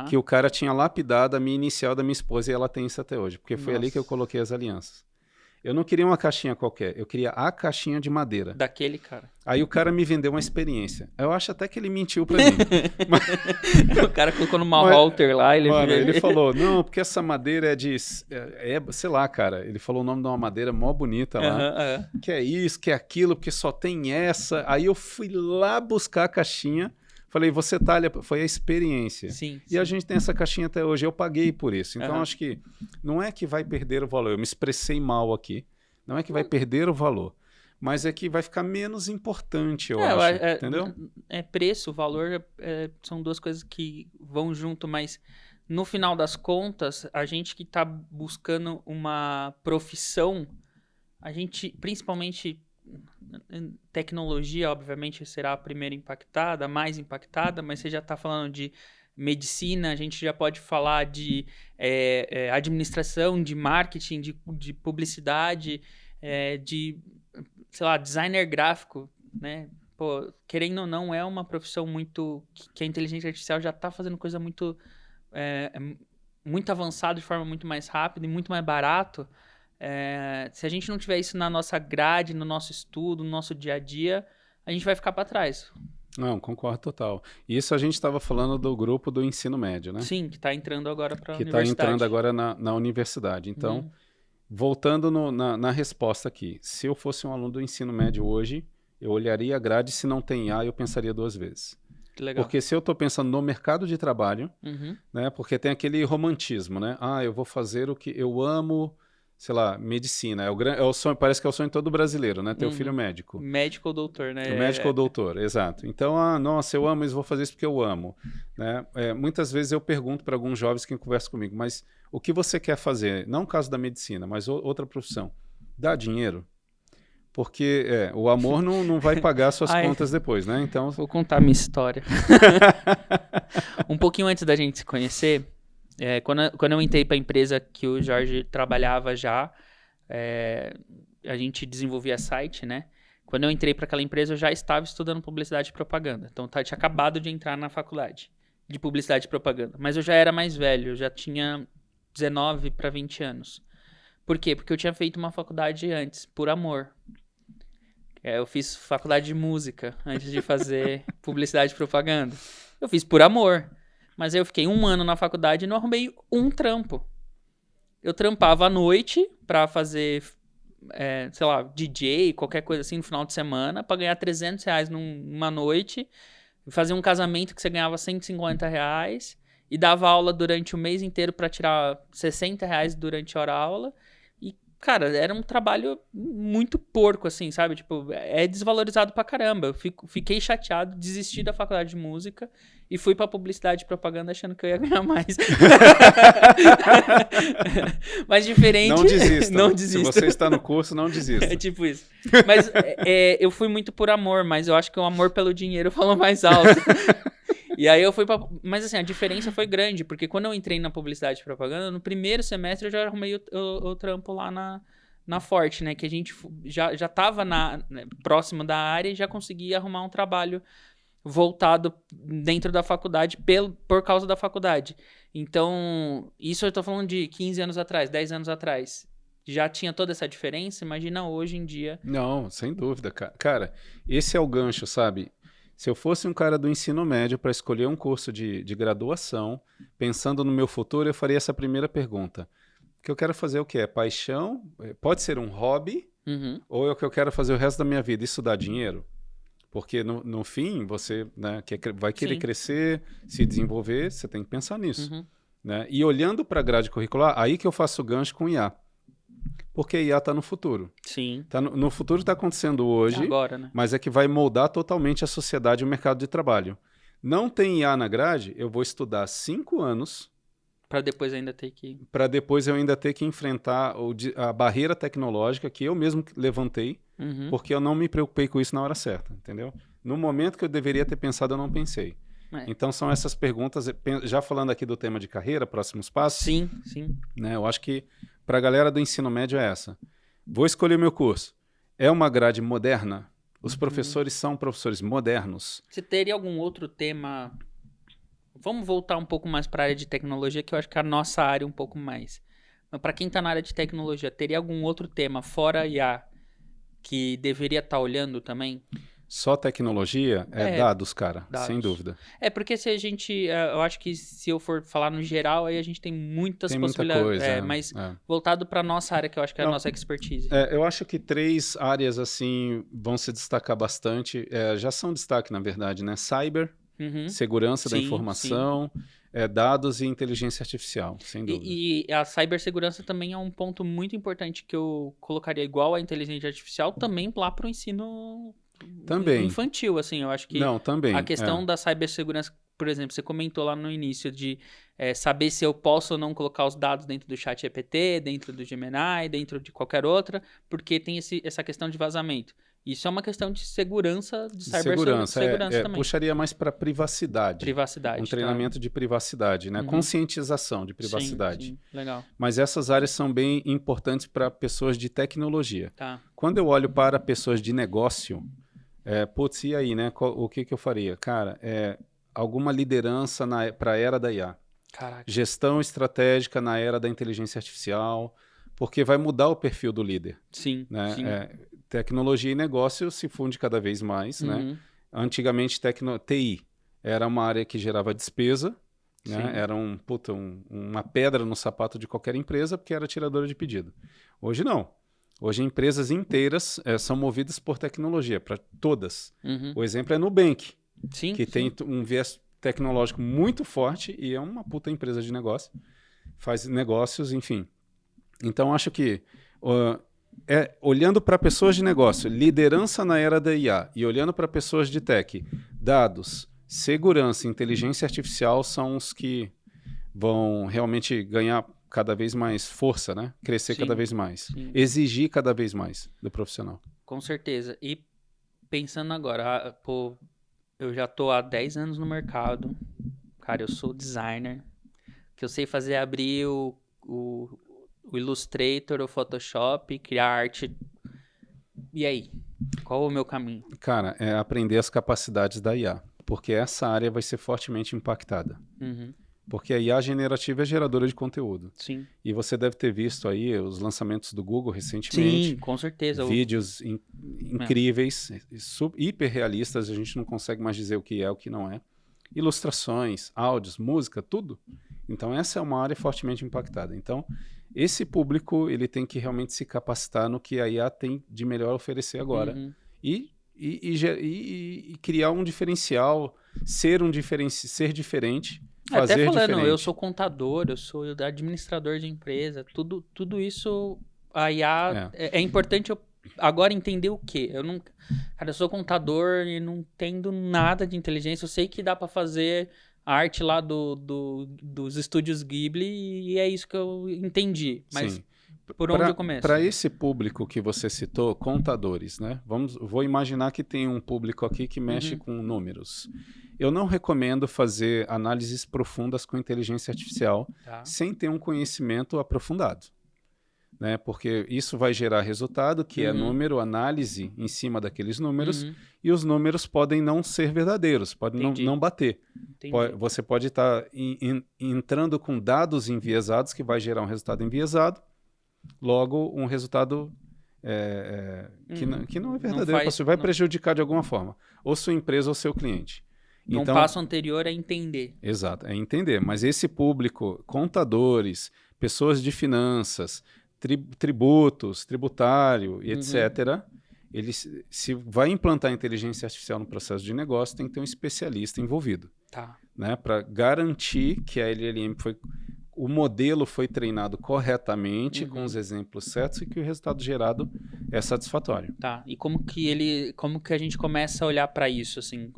que o cara tinha lapidado a minha inicial da minha esposa e ela tem isso até hoje. Porque foi ali que eu coloquei as alianças. Eu não queria uma caixinha qualquer, eu queria a caixinha de madeira. Daquele cara. Aí o cara me vendeu uma experiência. Eu acho até que ele mentiu pra mim. O cara colocou numa halter lá. Ele falou, não, porque essa madeira é de... sei lá, cara. Ele falou o nome de uma madeira mó bonita lá. Que é isso, que é aquilo, porque só tem essa. Aí eu fui lá buscar a caixinha. Falei, você talha... Foi a experiência. Sim. E a gente tem essa caixinha até hoje. Eu paguei por isso. Então, acho que não é que vai perder o valor. Eu me expressei mal aqui. Não é que vai perder o valor. Mas é que vai ficar menos importante, eu acho. Entendeu? Preço, valor, são duas coisas que vão junto. Mas, no final das contas, a gente que está buscando uma profissão, a gente, principalmente... Tecnologia, obviamente, será a primeira impactada, a mais impactada, mas você já está falando de medicina, a gente já pode falar de administração, de marketing, de publicidade, de, sei lá, designer gráfico, né? Pô, querendo ou não, é uma profissão muito... que a inteligência artificial já está fazendo coisa muito, muito avançada, de forma muito mais rápida e muito mais barato. Se a gente não tiver isso na nossa grade, no nosso estudo, no nosso dia a dia, a gente vai ficar para trás. Não, concordo total. Isso a gente estava falando do grupo do ensino médio, né? Sim, que está entrando agora para a universidade. Que está entrando agora na universidade. Então, voltando na resposta aqui, se eu fosse um aluno do ensino médio hoje, eu olharia a grade, se não tem IA, eu pensaria 2 vezes. Que legal. Porque se eu estou pensando no mercado de trabalho, né? Porque tem aquele romantismo, né? Eu vou fazer o que eu amo... sei lá, medicina. É o sonho, parece que é o sonho de todo brasileiro, né? Ter o filho médico. Médico ou doutor, né? O médico ou doutor, exato. Então, nossa, eu amo isso, vou fazer isso porque eu amo. Né? Muitas vezes eu pergunto para alguns jovens que conversam comigo, mas o que você quer fazer? Não o caso da medicina, mas outra profissão. Dá dinheiro? Porque o amor não vai pagar suas contas depois, né? Então... Vou contar a minha história. Um pouquinho antes da gente se conhecer... Quando eu entrei para a empresa que o Jorge trabalhava já, a gente desenvolvia site, né? Quando eu entrei para aquela empresa, eu já estava estudando publicidade e propaganda. Então, tinha acabado de entrar na faculdade de publicidade e propaganda. Mas eu já era mais velho, eu já tinha 19 para 20 anos. Por quê? Porque eu tinha feito uma faculdade antes, por amor. Eu fiz faculdade de música antes de fazer publicidade e propaganda. Eu fiz por amor. Mas aí eu fiquei 1 ano na faculdade e não arrumei um trampo. Eu trampava à noite pra fazer, sei lá, DJ, qualquer coisa assim no final de semana, pra ganhar R$300 numa noite, fazer um casamento que você ganhava R$150 e dava aula durante o mês inteiro pra tirar R$60 durante a hora-aula. E, cara, era um trabalho muito porco, assim, sabe? Tipo, é desvalorizado pra caramba. Eu fiquei chateado, desisti da faculdade de música e fui pra publicidade e propaganda achando que eu ia ganhar mais. Mas diferente... Não desista. Não desista. Se você está no curso, não desista. É tipo isso. Mas eu fui muito por amor, mas eu acho que o amor pelo dinheiro falou mais alto. E aí eu fui pra... Mas assim, a diferença foi grande, porque quando eu entrei na publicidade e propaganda, no primeiro semestre eu já arrumei o trampo lá na Forte, né? Que a gente já tava próximo da área e já conseguia arrumar um trabalho voltado dentro da faculdade por causa da faculdade. Então, isso eu tô falando de 15 anos atrás, 10 anos atrás. Já tinha toda essa diferença, imagina hoje em dia. Não, sem dúvida, cara. Cara, esse é o gancho, sabe? Se eu fosse um cara do ensino médio para escolher um curso de graduação, pensando no meu futuro, eu faria essa primeira pergunta. O que eu quero fazer o quê? É paixão? Pode ser um hobby? Ou é o que eu quero fazer o resto da minha vida? Isso dá dinheiro? Porque no fim, você, né, vai querer crescer, se desenvolver, você tem que pensar nisso. né? E olhando para a grade curricular, aí que eu faço o gancho com IA. Porque IA está no futuro. Sim. Tá no futuro está acontecendo hoje, Agora, né? mas é que vai moldar totalmente a sociedade e o mercado de trabalho. Não tem IA na grade, eu vou estudar 5 anos Para depois ainda ter que... para depois eu ainda ter que enfrentar a barreira tecnológica que eu mesmo levantei, Uhum. porque eu não me preocupei com isso na hora certa, entendeu? No momento que eu deveria ter pensado, eu não pensei. Então são essas perguntas, já falando aqui do tema de carreira, próximos passos. Sim. Né, eu acho que para a galera do ensino médio é essa. Vou escolher meu curso. É uma grade moderna? Os professores são professores modernos? Você teria algum outro tema... Vamos voltar um pouco mais para a área de tecnologia, que eu acho que é a nossa área um pouco mais. Mas para quem está na área de tecnologia, teria algum outro tema fora IA que deveria estar olhando também? Só tecnologia é dados, cara, sem dúvida. Porque se a gente... eu acho que se eu for falar no geral, aí a gente tem muitas possibilidades. Muita coisa, mas voltado para a nossa área, que eu acho que é a nossa expertise. Eu acho que 3 áreas assim vão se destacar bastante. Já são destaque, na verdade, né? Cyber, segurança da informação, dados e inteligência artificial, sem dúvida. E a cibersegurança também é um ponto muito importante que eu colocaria igual à inteligência artificial também lá para o ensino infantil, assim. Eu acho que a questão da cibersegurança, por exemplo, você comentou lá no início de saber se eu posso ou não colocar os dados dentro do ChatGPT, dentro do Gemini, dentro de qualquer outra, porque tem essa questão de vazamento. Isso é uma questão de segurança, de cibersegurança também. Puxaria mais para privacidade. Privacidade. Um treinamento de privacidade, né? Conscientização de privacidade. Sim, legal. Mas essas áreas são bem importantes para pessoas de tecnologia. Tá. Quando eu olho para pessoas de negócio, e aí, né? O que eu faria? Cara, alguma liderança para a era da IA. Caraca. Gestão estratégica na era da inteligência artificial, porque vai mudar o perfil do líder. Sim, né? sim. Tecnologia e negócio se funde cada vez mais, né? Antigamente, TI era uma área que gerava despesa, né? Era uma pedra no sapato de qualquer empresa, porque era tiradora de pedido. Hoje não. Hoje empresas inteiras são movidas por tecnologia, para todas. O exemplo é Nubank, que tem um viés tecnológico muito forte e é uma puta empresa de negócio. Faz negócios, enfim. Então, acho que... olhando para pessoas de negócio, liderança na era da IA, e olhando para pessoas de tech, dados, segurança e inteligência artificial são os que vão realmente ganhar cada vez mais força, né? Crescer cada vez mais, exigir cada vez mais do profissional. Com certeza. E pensando agora, eu já tô há 10 anos no mercado, cara, eu sou designer, que eu sei abrir o Illustrator, o Photoshop, criar arte. E aí? Qual o meu caminho? Cara, é aprender as capacidades da IA, porque essa área vai ser fortemente impactada. Porque a IA generativa é geradora de conteúdo. Sim. E você deve ter visto aí os lançamentos do Google recentemente. Sim, com certeza. Vídeos incríveis, hiper realistas, a gente não consegue mais dizer o que é, o que não é. Ilustrações, áudios, música, tudo. Então essa é uma área fortemente impactada. Então esse público ele tem que realmente se capacitar no que a IA tem de melhor a oferecer agora. E criar um diferencial, ser diferente, fazer até falando, diferente. Eu sou contador, eu sou administrador de empresa, tudo isso a IA é importante eu agora entender o quê? Cara, eu sou contador e não entendo nada de inteligência, eu sei que dá para fazer a arte lá dos estúdios Ghibli e é isso que eu entendi. Mas Sim. Por onde eu começo? Para esse público que você citou, contadores, né? Vou imaginar que tem um público aqui que mexe com números. Eu não recomendo fazer análises profundas com inteligência artificial sem ter um conhecimento aprofundado. Né? Porque isso vai gerar resultado, que é número, análise em cima daqueles números, e os números podem não ser verdadeiros, podem não bater. Você pode estar entrando com dados enviesados que vai gerar um resultado enviesado, logo um resultado que não é verdadeiro, você vai prejudicar de alguma forma, ou sua empresa ou seu cliente. Um passo anterior é entender. Exato, é entender. Mas esse público, contadores, pessoas de finanças, tributos, tributário, etc., ele se vai implantar inteligência artificial no processo de negócio, tem que ter um especialista envolvido. Né, para garantir que a LLM foi o modelo foi treinado corretamente, com os exemplos certos, e que o resultado gerado é satisfatório. Tá, e como que a gente começa a olhar para isso, assim?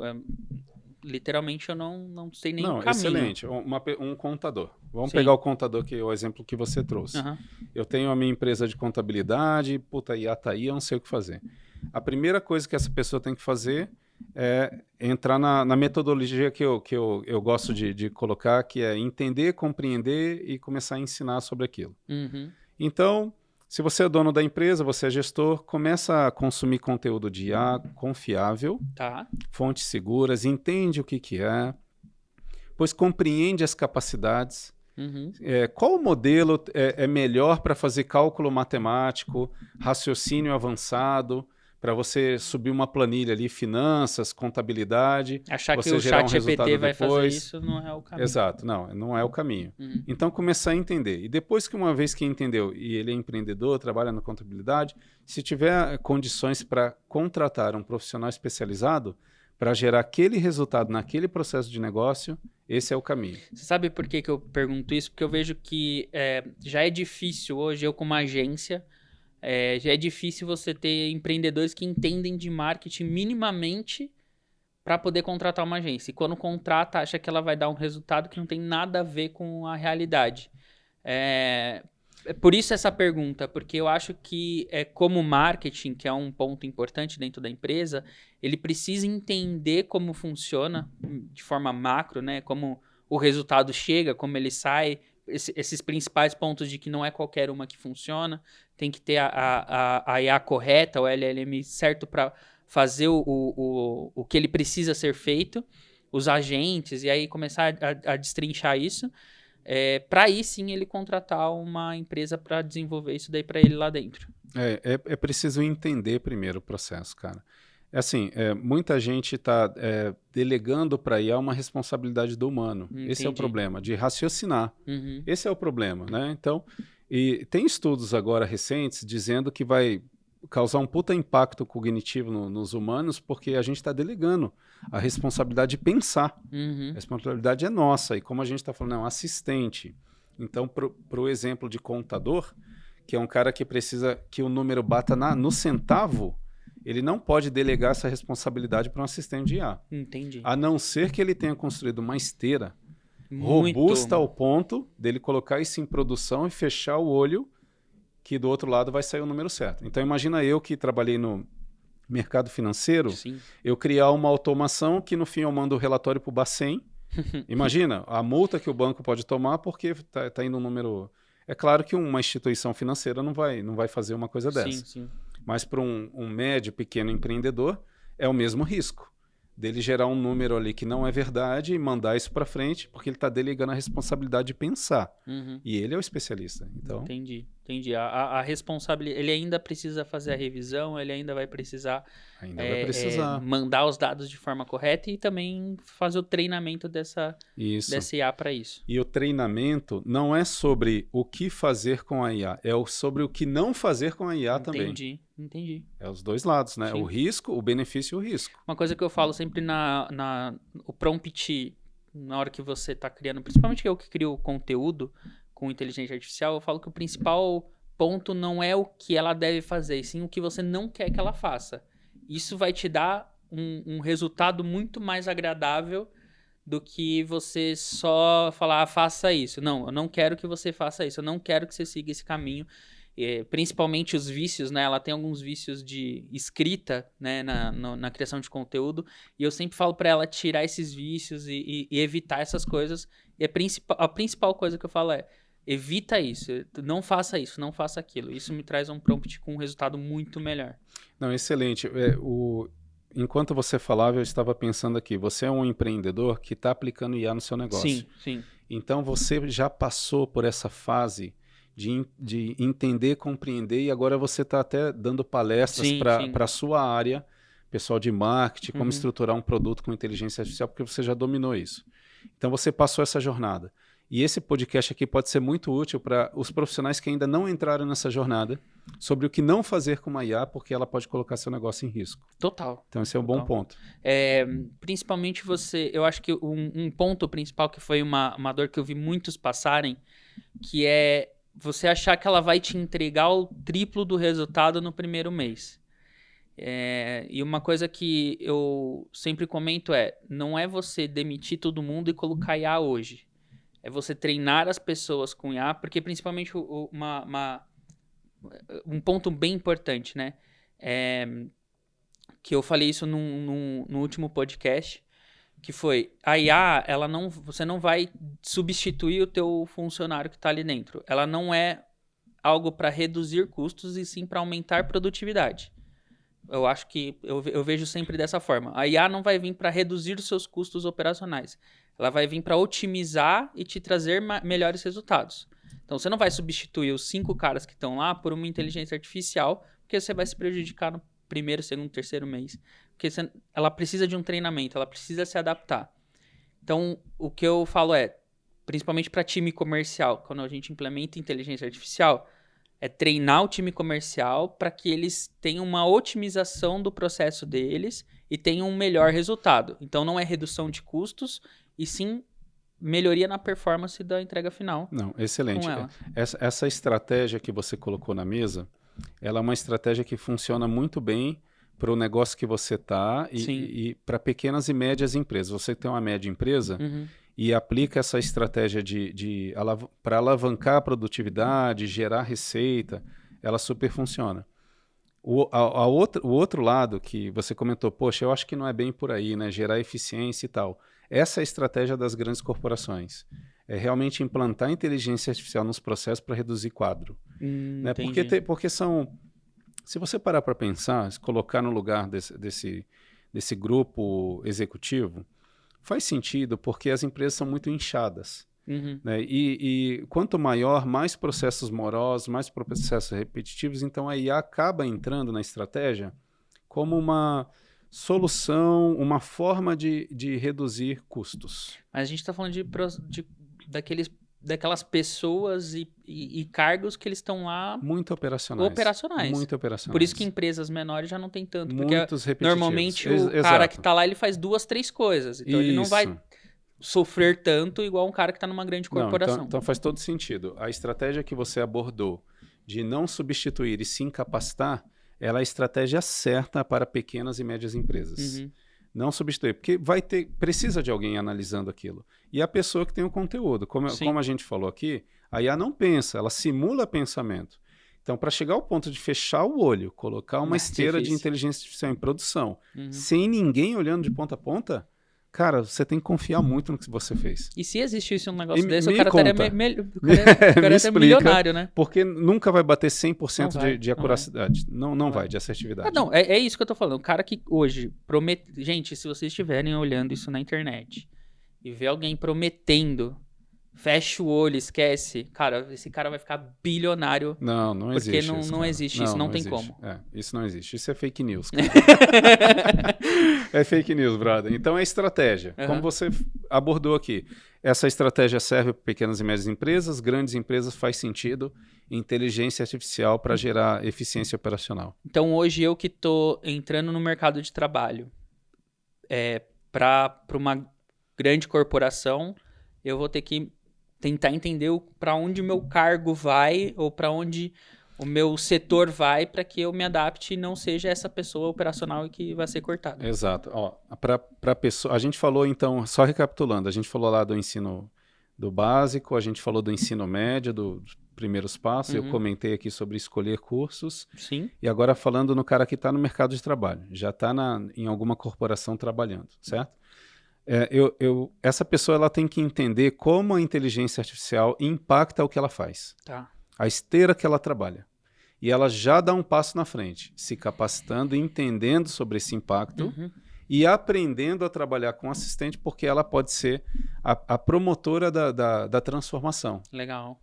Literalmente eu não sei nem o caminho. Excelente. Um contador. Vamos pegar o contador, que é o exemplo que você trouxe. Eu tenho a minha empresa de contabilidade, puta, IA tá aí, eu não sei o que fazer. A primeira coisa que essa pessoa tem que fazer é entrar na metodologia que eu gosto de colocar, que é entender, compreender e começar a ensinar sobre aquilo. Então, se você é dono da empresa, você é gestor, começa a consumir conteúdo de IA confiável, fontes seguras, entende o que é, pois compreende as capacidades. Qual modelo é melhor para fazer cálculo matemático, raciocínio avançado, para você subir uma planilha ali, finanças, contabilidade. Achar você que o gerar ChatGPT vai fazer isso não é o caminho. Exato, não é o caminho. Então, começar a entender. E depois que uma vez que entendeu, e ele é empreendedor, trabalha na contabilidade, se tiver condições para contratar um profissional especializado para gerar aquele resultado naquele processo de negócio, esse é o caminho. Você sabe por que eu pergunto isso? Porque eu vejo que já é difícil hoje, eu como agência, já é difícil você ter empreendedores que entendem de marketing minimamente para poder contratar uma agência. E quando contrata, acha que ela vai dar um resultado que não tem nada a ver com a realidade. Por isso essa pergunta, porque eu acho que como marketing, que é um ponto importante dentro da empresa, ele precisa entender como funciona de forma macro, né? Como o resultado chega, como ele sai, esses principais pontos de que não é qualquer uma que funciona, tem que ter a IA correta, o LLM certo para fazer o que ele precisa ser feito, os agentes, e aí começar a destrinchar isso, para aí sim ele contratar uma empresa para desenvolver isso daí para ele lá dentro. É preciso entender primeiro o processo, cara. Muita gente está delegando para IA uma responsabilidade do humano. Entendi. Esse é o problema, de raciocinar. Esse é o problema, né? Então, e tem estudos agora recentes dizendo que vai causar um puta impacto cognitivo nos humanos, porque a gente está delegando a responsabilidade de pensar. A responsabilidade é nossa, e como a gente está falando, é um assistente. Então, para o exemplo de contador, que é um cara que precisa que o número bata no centavo, ele não pode delegar essa responsabilidade para um assistente de IA. Entendi. A não ser que ele tenha construído uma esteira robusta ao ponto dele colocar isso em produção e fechar o olho que do outro lado vai sair o número certo. Então, imagina eu que trabalhei no mercado financeiro, eu criar uma automação que no fim eu mando o relatório para o Bacen. Imagina a multa que o banco pode tomar porque tá indo um número... É claro que uma instituição financeira não vai fazer uma coisa dessa. Sim. Mas para um médio, pequeno empreendedor, é o mesmo risco dele gerar um número ali que não é verdade e mandar isso para frente, porque ele está delegando a responsabilidade de pensar. E ele é o especialista. Então... Entendi. A responsabilidade... Ele ainda precisa fazer a revisão, ele ainda vai precisar... mandar os dados de forma correta e também fazer o treinamento dessa IA para isso. E o treinamento não é sobre o que fazer com a IA, é sobre o que não fazer com a IA também. Entendi. É os dois lados, né? Sim. O risco, o benefício e o risco. Uma coisa que eu falo sempre o prompt, na hora que você está criando, principalmente eu que crio conteúdo com inteligência artificial, eu falo que o principal ponto não é o que ela deve fazer, e sim o que você não quer que ela faça. Isso vai te dar um resultado muito mais agradável do que você só falar, faça isso. Não, eu não quero que você faça isso, eu não quero que você siga esse caminho. Principalmente os vícios, né? Ela tem alguns vícios de escrita, né? na criação de conteúdo, e eu sempre falo para ela tirar esses vícios e evitar essas coisas. E a principal coisa que eu falo é: evita isso, não faça isso, não faça aquilo. Isso me traz um prompt com um resultado muito melhor. Não, excelente. Enquanto você falava, eu estava pensando aqui, você é um empreendedor que está aplicando IA no seu negócio. Sim. Então você já passou por essa fase de entender, compreender, e agora você está até dando palestras para a sua área, pessoal de marketing, como estruturar um produto com inteligência artificial, porque você já dominou isso. Então você passou essa jornada. E esse podcast aqui pode ser muito útil para os profissionais que ainda não entraram nessa jornada sobre o que não fazer com uma IA, porque ela pode colocar seu negócio em risco. Total. Então, esse é um bom ponto. Principalmente eu acho que um ponto principal que foi uma dor que eu vi muitos passarem, que é você achar que ela vai te entregar o triplo do resultado no primeiro mês. E uma coisa que eu sempre comento não é você demitir todo mundo e colocar IA hoje. É você treinar as pessoas com IA, porque principalmente um ponto bem importante, né? Que eu falei isso no último podcast, que foi a IA, você não vai substituir o teu funcionário que está ali dentro. Ela não é algo para reduzir custos e sim para aumentar produtividade. Eu acho que eu vejo sempre dessa forma. A IA não vai vir para reduzir os seus custos operacionais. Ela vai vir para otimizar e te trazer melhores resultados. Então, você não vai substituir os 5 caras que estão lá por uma inteligência artificial, porque você vai se prejudicar no primeiro, segundo, terceiro mês. Porque ela precisa de um treinamento, ela precisa se adaptar. Então, o que eu falo principalmente para time comercial, quando a gente implementa inteligência artificial, é treinar o time comercial para que eles tenham uma otimização do processo deles e tenham um melhor resultado. Então, não é redução de custos, e sim melhoria na performance da entrega final. Não, excelente. Essa estratégia que você colocou na mesa, ela é uma estratégia que funciona muito bem para o negócio que você está e para pequenas e médias empresas. Você tem uma média empresa e aplica essa estratégia para alavancar a produtividade, gerar receita, ela super funciona. O outro lado que você comentou, poxa, eu acho que não é bem por aí, né? Gerar eficiência e tal. Essa é a estratégia das grandes corporações. É realmente implantar inteligência artificial nos processos para reduzir quadro. Né? Porque são... Se você parar para pensar, se colocar no lugar desse grupo executivo, faz sentido porque as empresas são muito inchadas. Né? E quanto maior, mais processos morosos, mais processos repetitivos, então a IA acaba entrando na estratégia como uma solução, uma forma de reduzir custos. Mas a gente está falando daquelas pessoas e cargos que eles estão lá... Muito operacionais. Muito operacionais. Por isso que empresas menores já não tem tanto. Muitos porque normalmente o cara que está lá, ele faz 2, 3 coisas. Então ele não vai sofrer tanto igual um cara que está numa grande corporação. Não, então faz todo sentido. A estratégia que você abordou de não substituir e sim capacitar, ela é a estratégia certa para pequenas e médias empresas. Não substituir, porque precisa de alguém analisando aquilo. E a pessoa que tem o conteúdo. Como a gente falou aqui, a IA não pensa, ela simula pensamento. Então, para chegar ao ponto de fechar o olho, colocar uma esteira de inteligência artificial em produção, sem ninguém olhando de ponta a ponta, cara, você tem que confiar muito no que você fez. E se existisse um negócio desse, o cara estaria milionário, né? Porque nunca vai bater 100% de acuracidade. Não vai, de assertividade. É isso que eu tô falando. O cara que hoje promete... Gente, se vocês estiverem olhando isso na internet e ver alguém prometendo, fecha o olho, esquece, cara, esse cara vai ficar bilionário. Não existe. Porque não existe isso, não tem como. Isso não existe. Isso é fake news. É fake news, brother. Então é estratégia. Como você abordou aqui. Essa estratégia serve para pequenas e médias empresas, grandes empresas faz sentido, inteligência artificial para gerar eficiência operacional. Então hoje eu que estou entrando no mercado de trabalho, para uma grande corporação, eu vou ter que tentar entender para onde o meu cargo vai ou para onde o meu setor vai para que eu me adapte e não seja essa pessoa operacional que vai ser cortada. Exato. Para pessoa, a gente falou então, só recapitulando, a gente falou lá do ensino do básico, a gente falou do ensino médio, dos primeiros passos, eu comentei aqui sobre escolher cursos. Sim. E agora falando no cara que está no mercado de trabalho, já está em alguma corporação trabalhando, certo? Essa pessoa ela tem que entender como a inteligência artificial impacta o que ela faz. Tá. A esteira que ela trabalha. E ela já dá um passo na frente, se capacitando e entendendo sobre esse impacto e aprendendo a trabalhar com assistente, porque ela pode ser a promotora da transformação. Legal.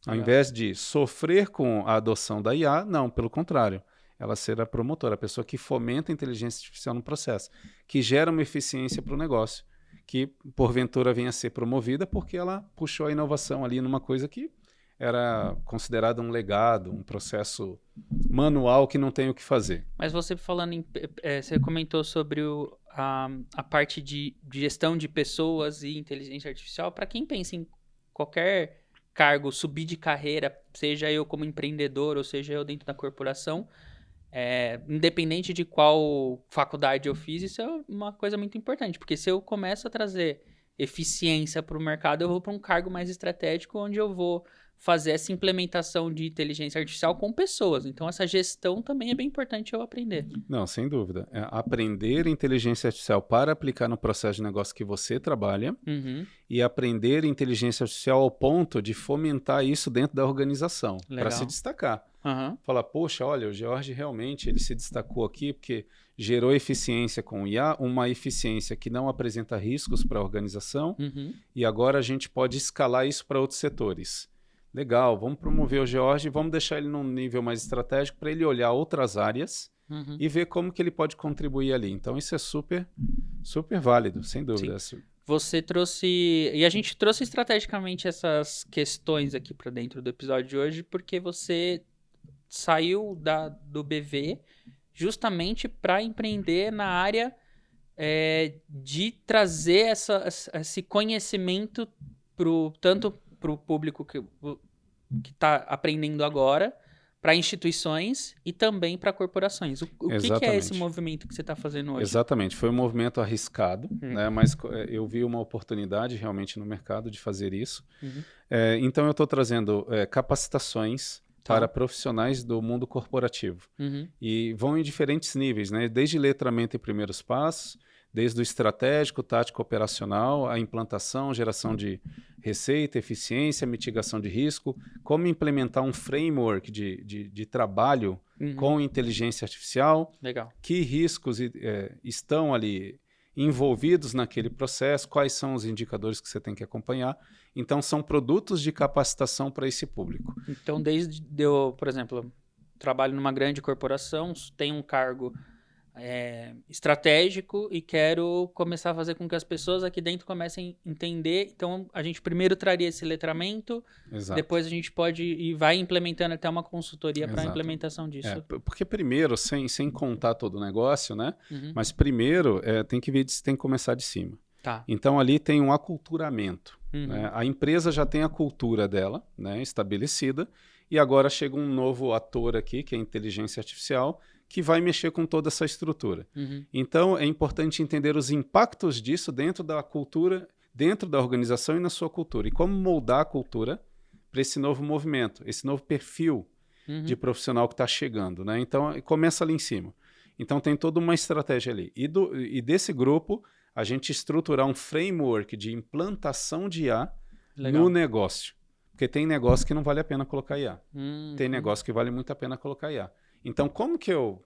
Ao invés de sofrer com a adoção da IA, não, pelo contrário. Ela será a promotora, a pessoa que fomenta a inteligência artificial no processo, que gera uma eficiência para o negócio, que porventura venha a ser promovida porque ela puxou a inovação ali numa coisa que era considerada um legado, um processo manual que não tem o que fazer. Mas você falando você comentou sobre a parte de gestão de pessoas e inteligência artificial. Para quem pensa em qualquer cargo, subir de carreira, seja eu como empreendedor ou seja eu dentro da corporação, independente de qual faculdade eu fiz, isso é uma coisa muito importante, porque se eu começo a trazer eficiência para o mercado, eu vou para um cargo mais estratégico, onde eu vou fazer essa implementação de inteligência artificial com pessoas. Então, essa gestão também é bem importante eu aprender. Não, sem dúvida. Aprender inteligência artificial para aplicar no processo de negócio que você trabalha e aprender inteligência artificial ao ponto de fomentar isso dentro da organização, para se destacar. Falar, poxa, olha, o George realmente ele se destacou aqui porque gerou eficiência com o IA, uma eficiência que não apresenta riscos para a organização, e agora a gente pode escalar isso para outros setores. Legal, vamos promover o George e vamos deixar ele num nível mais estratégico para ele olhar outras áreas e ver como que ele pode contribuir ali. Então isso é super, super válido, sem dúvida. Sim. Você trouxe... E a gente trouxe estrategicamente essas questões aqui para dentro do episódio de hoje porque você saiu do BV justamente para empreender na área de trazer esse conhecimento tanto para o público que está aprendendo agora, para instituições e também para corporações. O que é esse movimento que você está fazendo hoje? Exatamente, foi um movimento arriscado, né? Mas eu vi uma oportunidade realmente no mercado de fazer isso. Então eu estou trazendo capacitações para profissionais do mundo corporativo. E vão em diferentes níveis, né? Desde letramento e primeiros passos, desde o estratégico, tático, operacional, a implantação, geração de receita, eficiência, mitigação de risco, como implementar um framework de trabalho com inteligência artificial, que riscos estão ali envolvidos naquele processo, quais são os indicadores que você tem que acompanhar. Então, são produtos de capacitação para esse público. Então, desde eu, por exemplo, trabalho numa grande corporação, tenho um cargo estratégico e quero começar a fazer com que as pessoas aqui dentro comecem a entender. Então, a gente primeiro traria esse letramento, depois a gente pode e vai implementando até uma consultoria para a implementação disso. Porque primeiro, sem contar todo o negócio, né? Mas primeiro tem que começar de cima. Então, ali tem um aculturamento. Né? A empresa já tem a cultura dela, né, estabelecida, e agora chega um novo ator aqui, que é a inteligência artificial, que vai mexer com toda essa estrutura. Então, é importante entender os impactos disso dentro da cultura, dentro da organização e na sua cultura. E como moldar a cultura para esse novo movimento, esse novo perfil de profissional que está chegando. Né? Então, começa ali em cima. Então, tem toda uma estratégia ali. E desse grupo, a gente estruturar um framework de implantação de IA no negócio. Porque tem negócio que não vale a pena colocar IA. Tem negócio que vale muito a pena colocar IA. Então, como que eu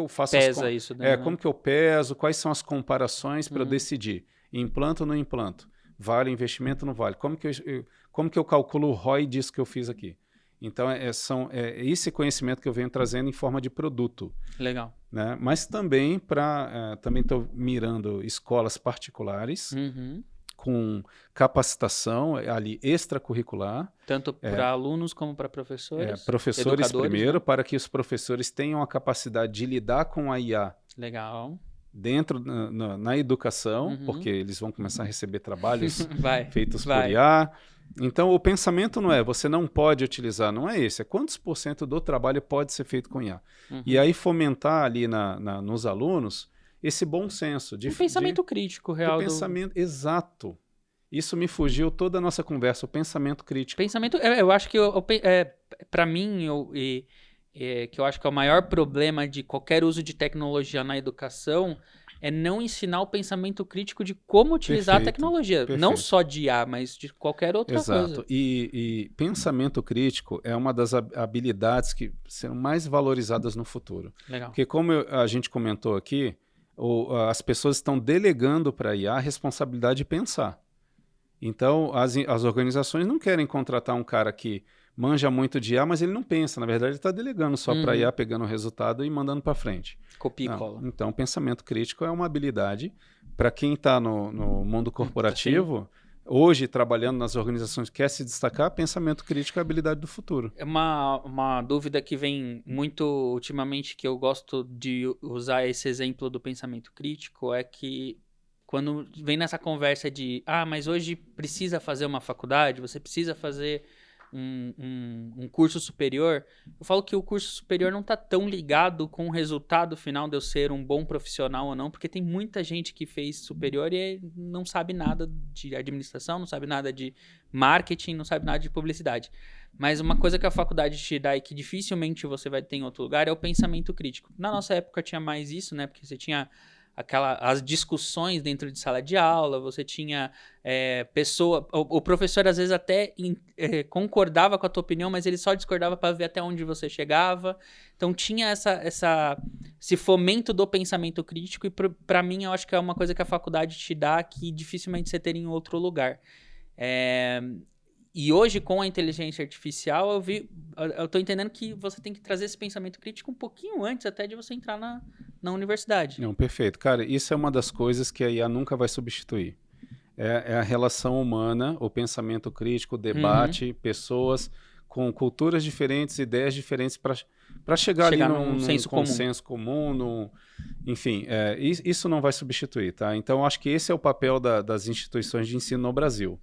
faço isso, né? Como que eu peso, quais são as comparações para eu decidir? Implanto ou não implanto? Vale investimento ou não vale? Como que eu calculo o ROI disso que eu fiz aqui? Então, é esse conhecimento que eu venho trazendo em forma de produto. Legal. Né? Mas também também estou mirando escolas particulares, com capacitação ali extracurricular. Tanto para alunos como para professores? Professores primeiro, né? para que os professores tenham a capacidade de lidar com a IA. Legal. Dentro na educação, porque eles vão começar a receber trabalhos feitos por IA. Então, o pensamento não é, você não pode utilizar, não é esse. É quantos % do trabalho pode ser feito com IA. E aí fomentar ali nos alunos esse bom senso. Um pensamento crítico real. Exato. Isso me fugiu toda a nossa conversa, o pensamento crítico. Eu acho que, para mim, que eu acho que é o maior problema de qualquer uso de tecnologia na educação é não ensinar o pensamento crítico de como utilizar a tecnologia. Perfeito. Não só de IA, mas de qualquer outra coisa. Exato. E pensamento crítico é uma das habilidades que serão mais valorizadas no futuro. Legal. Porque como a gente comentou aqui, as pessoas estão delegando para a IA a responsabilidade de pensar. Então, as organizações não querem contratar um cara que manja muito de IA, mas ele não pensa. Na verdade, ele está delegando só para a IA, pegando o resultado e mandando para frente. Copia e cola. Então, pensamento crítico é uma habilidade para quem está no mundo corporativo, hoje trabalhando nas organizações que quer se destacar, pensamento crítico é a habilidade do futuro. É uma dúvida que vem muito ultimamente, que eu gosto de usar esse exemplo do pensamento crítico, é que quando vem nessa conversa de mas hoje precisa fazer uma faculdade, você precisa fazer um curso superior, eu falo que o curso superior não está tão ligado com o resultado final de eu ser um bom profissional ou não, porque tem muita gente que fez superior e não sabe nada de administração, não sabe nada de marketing, não sabe nada de publicidade. Mas uma coisa que a faculdade te dá e que dificilmente você vai ter em outro lugar é o pensamento crítico. Na nossa época tinha mais isso, né? Porque você tinha as discussões dentro de sala de aula, você tinha o professor às vezes até concordava com a tua opinião, mas ele só discordava para ver até onde você chegava. Então tinha esse fomento do pensamento crítico e para mim eu acho que é uma coisa que a faculdade te dá que dificilmente você teria em outro lugar. E hoje, com a inteligência artificial, eu tô entendendo que você tem que trazer esse pensamento crítico um pouquinho antes até de você entrar na universidade. Não, perfeito. Cara, isso é uma das coisas que a IA nunca vai substituir. É a relação humana, o pensamento crítico, o debate, pessoas com culturas diferentes, ideias diferentes para chegar ali num consenso comum, enfim, isso não vai substituir, tá? Então, acho que esse é o papel das instituições de ensino no Brasil.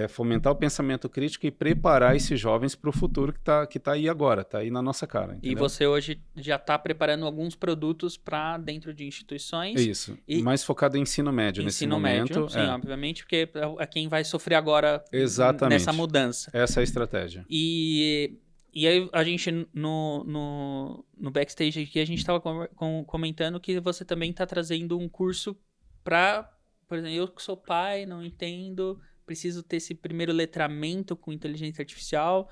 Fomentar o pensamento crítico e preparar esses jovens para o futuro que tá aí agora, está aí na nossa cara. Entendeu? E você hoje já está preparando alguns produtos para dentro de instituições. Isso, mais focado em ensino médio nesse momento. Médio, sim, obviamente, porque é quem vai sofrer agora nessa mudança. Essa é a estratégia. E aí a gente, no backstage aqui, a gente estava comentando que você também está trazendo um curso para, por exemplo, eu que sou pai, não entendo... Preciso ter esse primeiro letramento com inteligência artificial,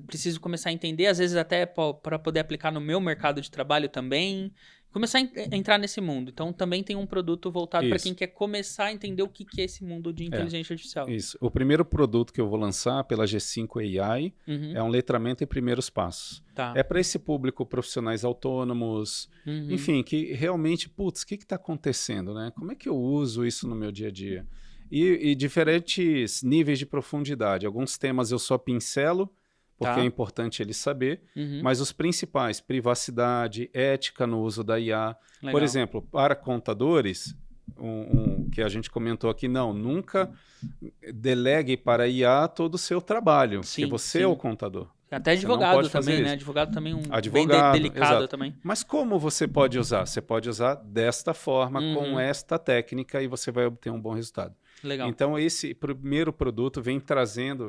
preciso começar a entender, às vezes até para poder aplicar no meu mercado de trabalho também, começar a entrar nesse mundo. Então, também tem um produto voltado para quem quer começar a entender o que é esse mundo de inteligência artificial. Isso. O primeiro produto que eu vou lançar pela G5 AI é um letramento em primeiros passos. Tá. É para esse público, profissionais autônomos, enfim, que realmente, o que está acontecendo, né? Como é que eu uso isso no meu dia a dia? E diferentes níveis de profundidade. Alguns temas eu só pincelo, porque é importante ele saber, mas os principais, privacidade, ética no uso da IA. Legal. Por exemplo, para contadores, que a gente comentou aqui, nunca delegue para a IA todo o seu trabalho, porque você é o contador. Até advogado também, né? Advogado também bem delicado exato. Também. Mas como você pode usar? Você pode usar desta forma, com esta técnica, e você vai obter um bom resultado. Legal. Então, esse primeiro produto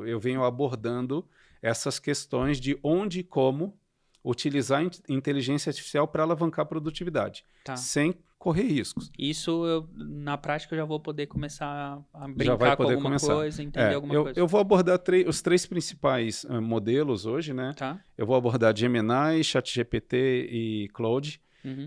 eu venho abordando essas questões de onde e como utilizar a inteligência artificial para alavancar a produtividade, sem correr riscos. Isso, na prática, eu já vou poder começar a brincar com alguma coisa, entender alguma coisa. Eu vou abordar os três principais modelos hoje, né? Eu vou abordar Gemini, ChatGPT e Claude.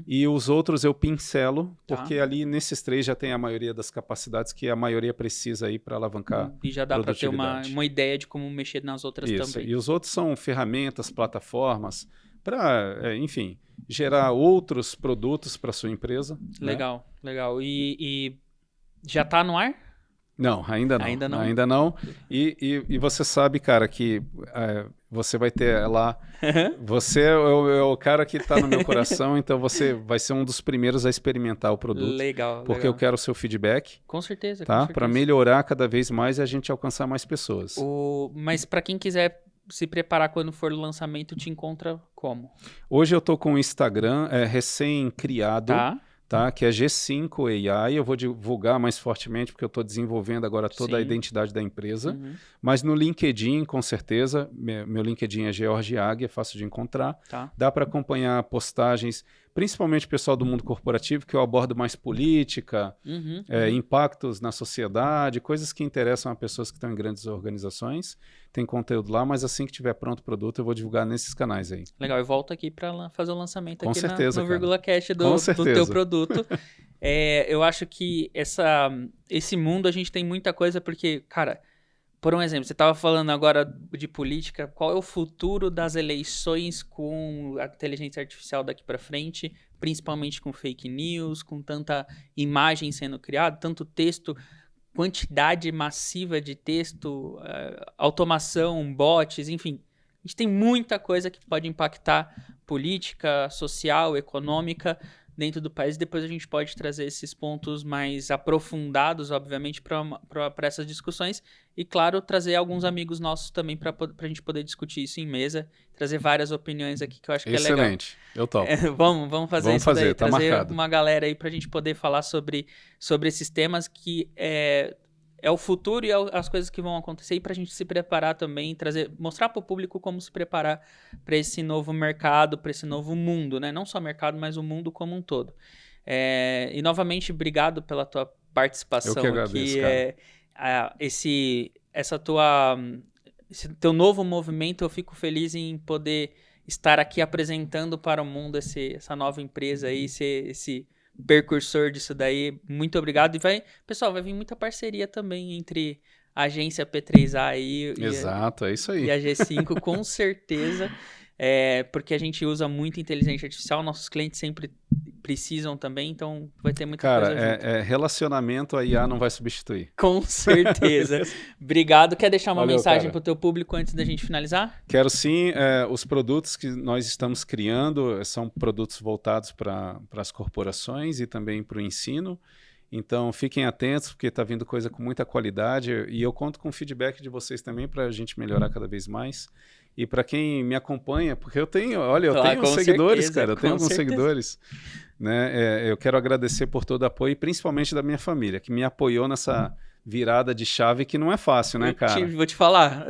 E os outros eu pincelo, porque ali nesses três já tem a maioria das capacidades que a maioria precisa aí para alavancar e já dá para ter uma ideia de como mexer nas outras também. E os outros são ferramentas, plataformas, para, enfim, gerar outros produtos para sua empresa. Legal, né? Legal. E já está no ar? Não, ainda não. Ainda não. E você sabe, cara, que você vai ter lá... Você é o cara que está no meu coração, então você vai ser um dos primeiros a experimentar o produto. Legal. Porque eu quero o seu feedback. Com certeza. Tá? Para melhorar cada vez mais e a gente alcançar mais pessoas. Mas para quem quiser se preparar quando for o lançamento, te encontra como? Hoje eu estou com o Instagram recém-criado. Tá? Que é G5 AI, eu vou divulgar mais fortemente porque eu estou desenvolvendo agora toda a identidade da empresa, mas no LinkedIn, com certeza, meu LinkedIn é George Águia, é fácil de encontrar, dá para acompanhar postagens, principalmente o pessoal do mundo corporativo, que eu abordo mais política, impactos na sociedade, coisas que interessam a pessoas que estão em grandes organizações. Tem conteúdo lá, mas assim que tiver pronto o produto, eu vou divulgar nesses canais aí. Legal, eu volto aqui para fazer o lançamento com aqui certeza, no Vírgula Cast do teu produto. Eu acho que esse mundo a gente tem muita coisa, porque, cara, por um exemplo, você estava falando agora de política, qual é o futuro das eleições com a inteligência artificial daqui para frente, principalmente com fake news, com tanta imagem sendo criada, tanto texto, quantidade massiva de texto, automação, bots, enfim. A gente tem muita coisa que pode impactar política, social, econômica dentro do país. Depois a gente pode trazer esses pontos mais aprofundados, obviamente, para essas discussões. E, claro, trazer alguns amigos nossos também para a gente poder discutir isso em mesa. Trazer várias opiniões aqui que eu acho que é legal. Excelente, eu topo. Vamos fazer isso daí. Tá trazer marcado. uma galera aí para a gente poder falar sobre esses temas que é o futuro e as coisas que vão acontecer, e para a gente se preparar também, mostrar para o público como se preparar para esse novo mercado, para esse novo mundo, né? Não só mercado, mas o mundo como um todo. E novamente, obrigado pela tua participação aqui. Eu que agradeço, cara. Esse teu novo movimento, eu fico feliz em poder estar aqui apresentando para o mundo essa nova empresa aí, esse percursor disso daí. Muito obrigado. E pessoal, vai vir muita parceria também entre a agência P3A aí Exato, é isso aí. E a G5, com certeza. Porque a gente usa muito inteligência artificial, nossos clientes sempre precisam também, então vai ter muita coisa junto. Relacionamento a IA não vai substituir. Com certeza. Obrigado. Quer deixar uma Valeu, mensagem para o teu público antes da gente finalizar? Quero sim. Os produtos que nós estamos criando são produtos voltados para as corporações e também para o ensino. Então, fiquem atentos, porque está vindo coisa com muita qualidade, e eu conto com o feedback de vocês também para a gente melhorar cada vez mais. E para quem me acompanha, porque eu tenho seguidores, certeza, cara, eu tenho alguns seguidores, né? Eu quero agradecer por todo o apoio, principalmente da minha família, que me apoiou nessa virada de chave que não é fácil, né, cara? Vou te falar,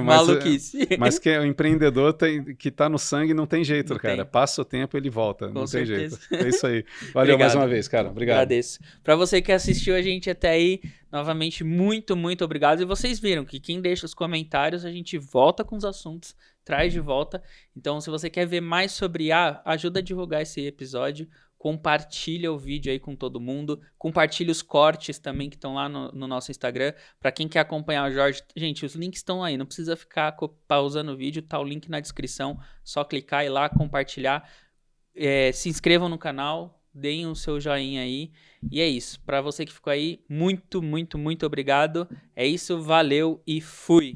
maluquice. Mas que o empreendedor que tá no sangue não tem jeito, não cara. Tem. Passa o tempo, ele volta, não tem jeito. É isso aí. Valeu mais uma vez, cara. Obrigado. Agradeço. Para você que assistiu a gente até aí, novamente, muito, muito obrigado. E vocês viram que quem deixa os comentários, a gente volta com os assuntos, traz de volta. Então, se você quer ver mais sobre ajuda a divulgar esse episódio. Compartilha o vídeo aí com todo mundo. Compartilha os cortes também que estão lá no nosso Instagram. Para quem quer acompanhar o Jorge, gente, os links estão aí. Não precisa ficar pausando o vídeo. Tá o link na descrição. Só clicar e ir lá, compartilhar. Se inscrevam no canal. Deem o seu joinha aí. E é isso. Para você que ficou aí, muito, muito, muito obrigado. É isso. Valeu e fui.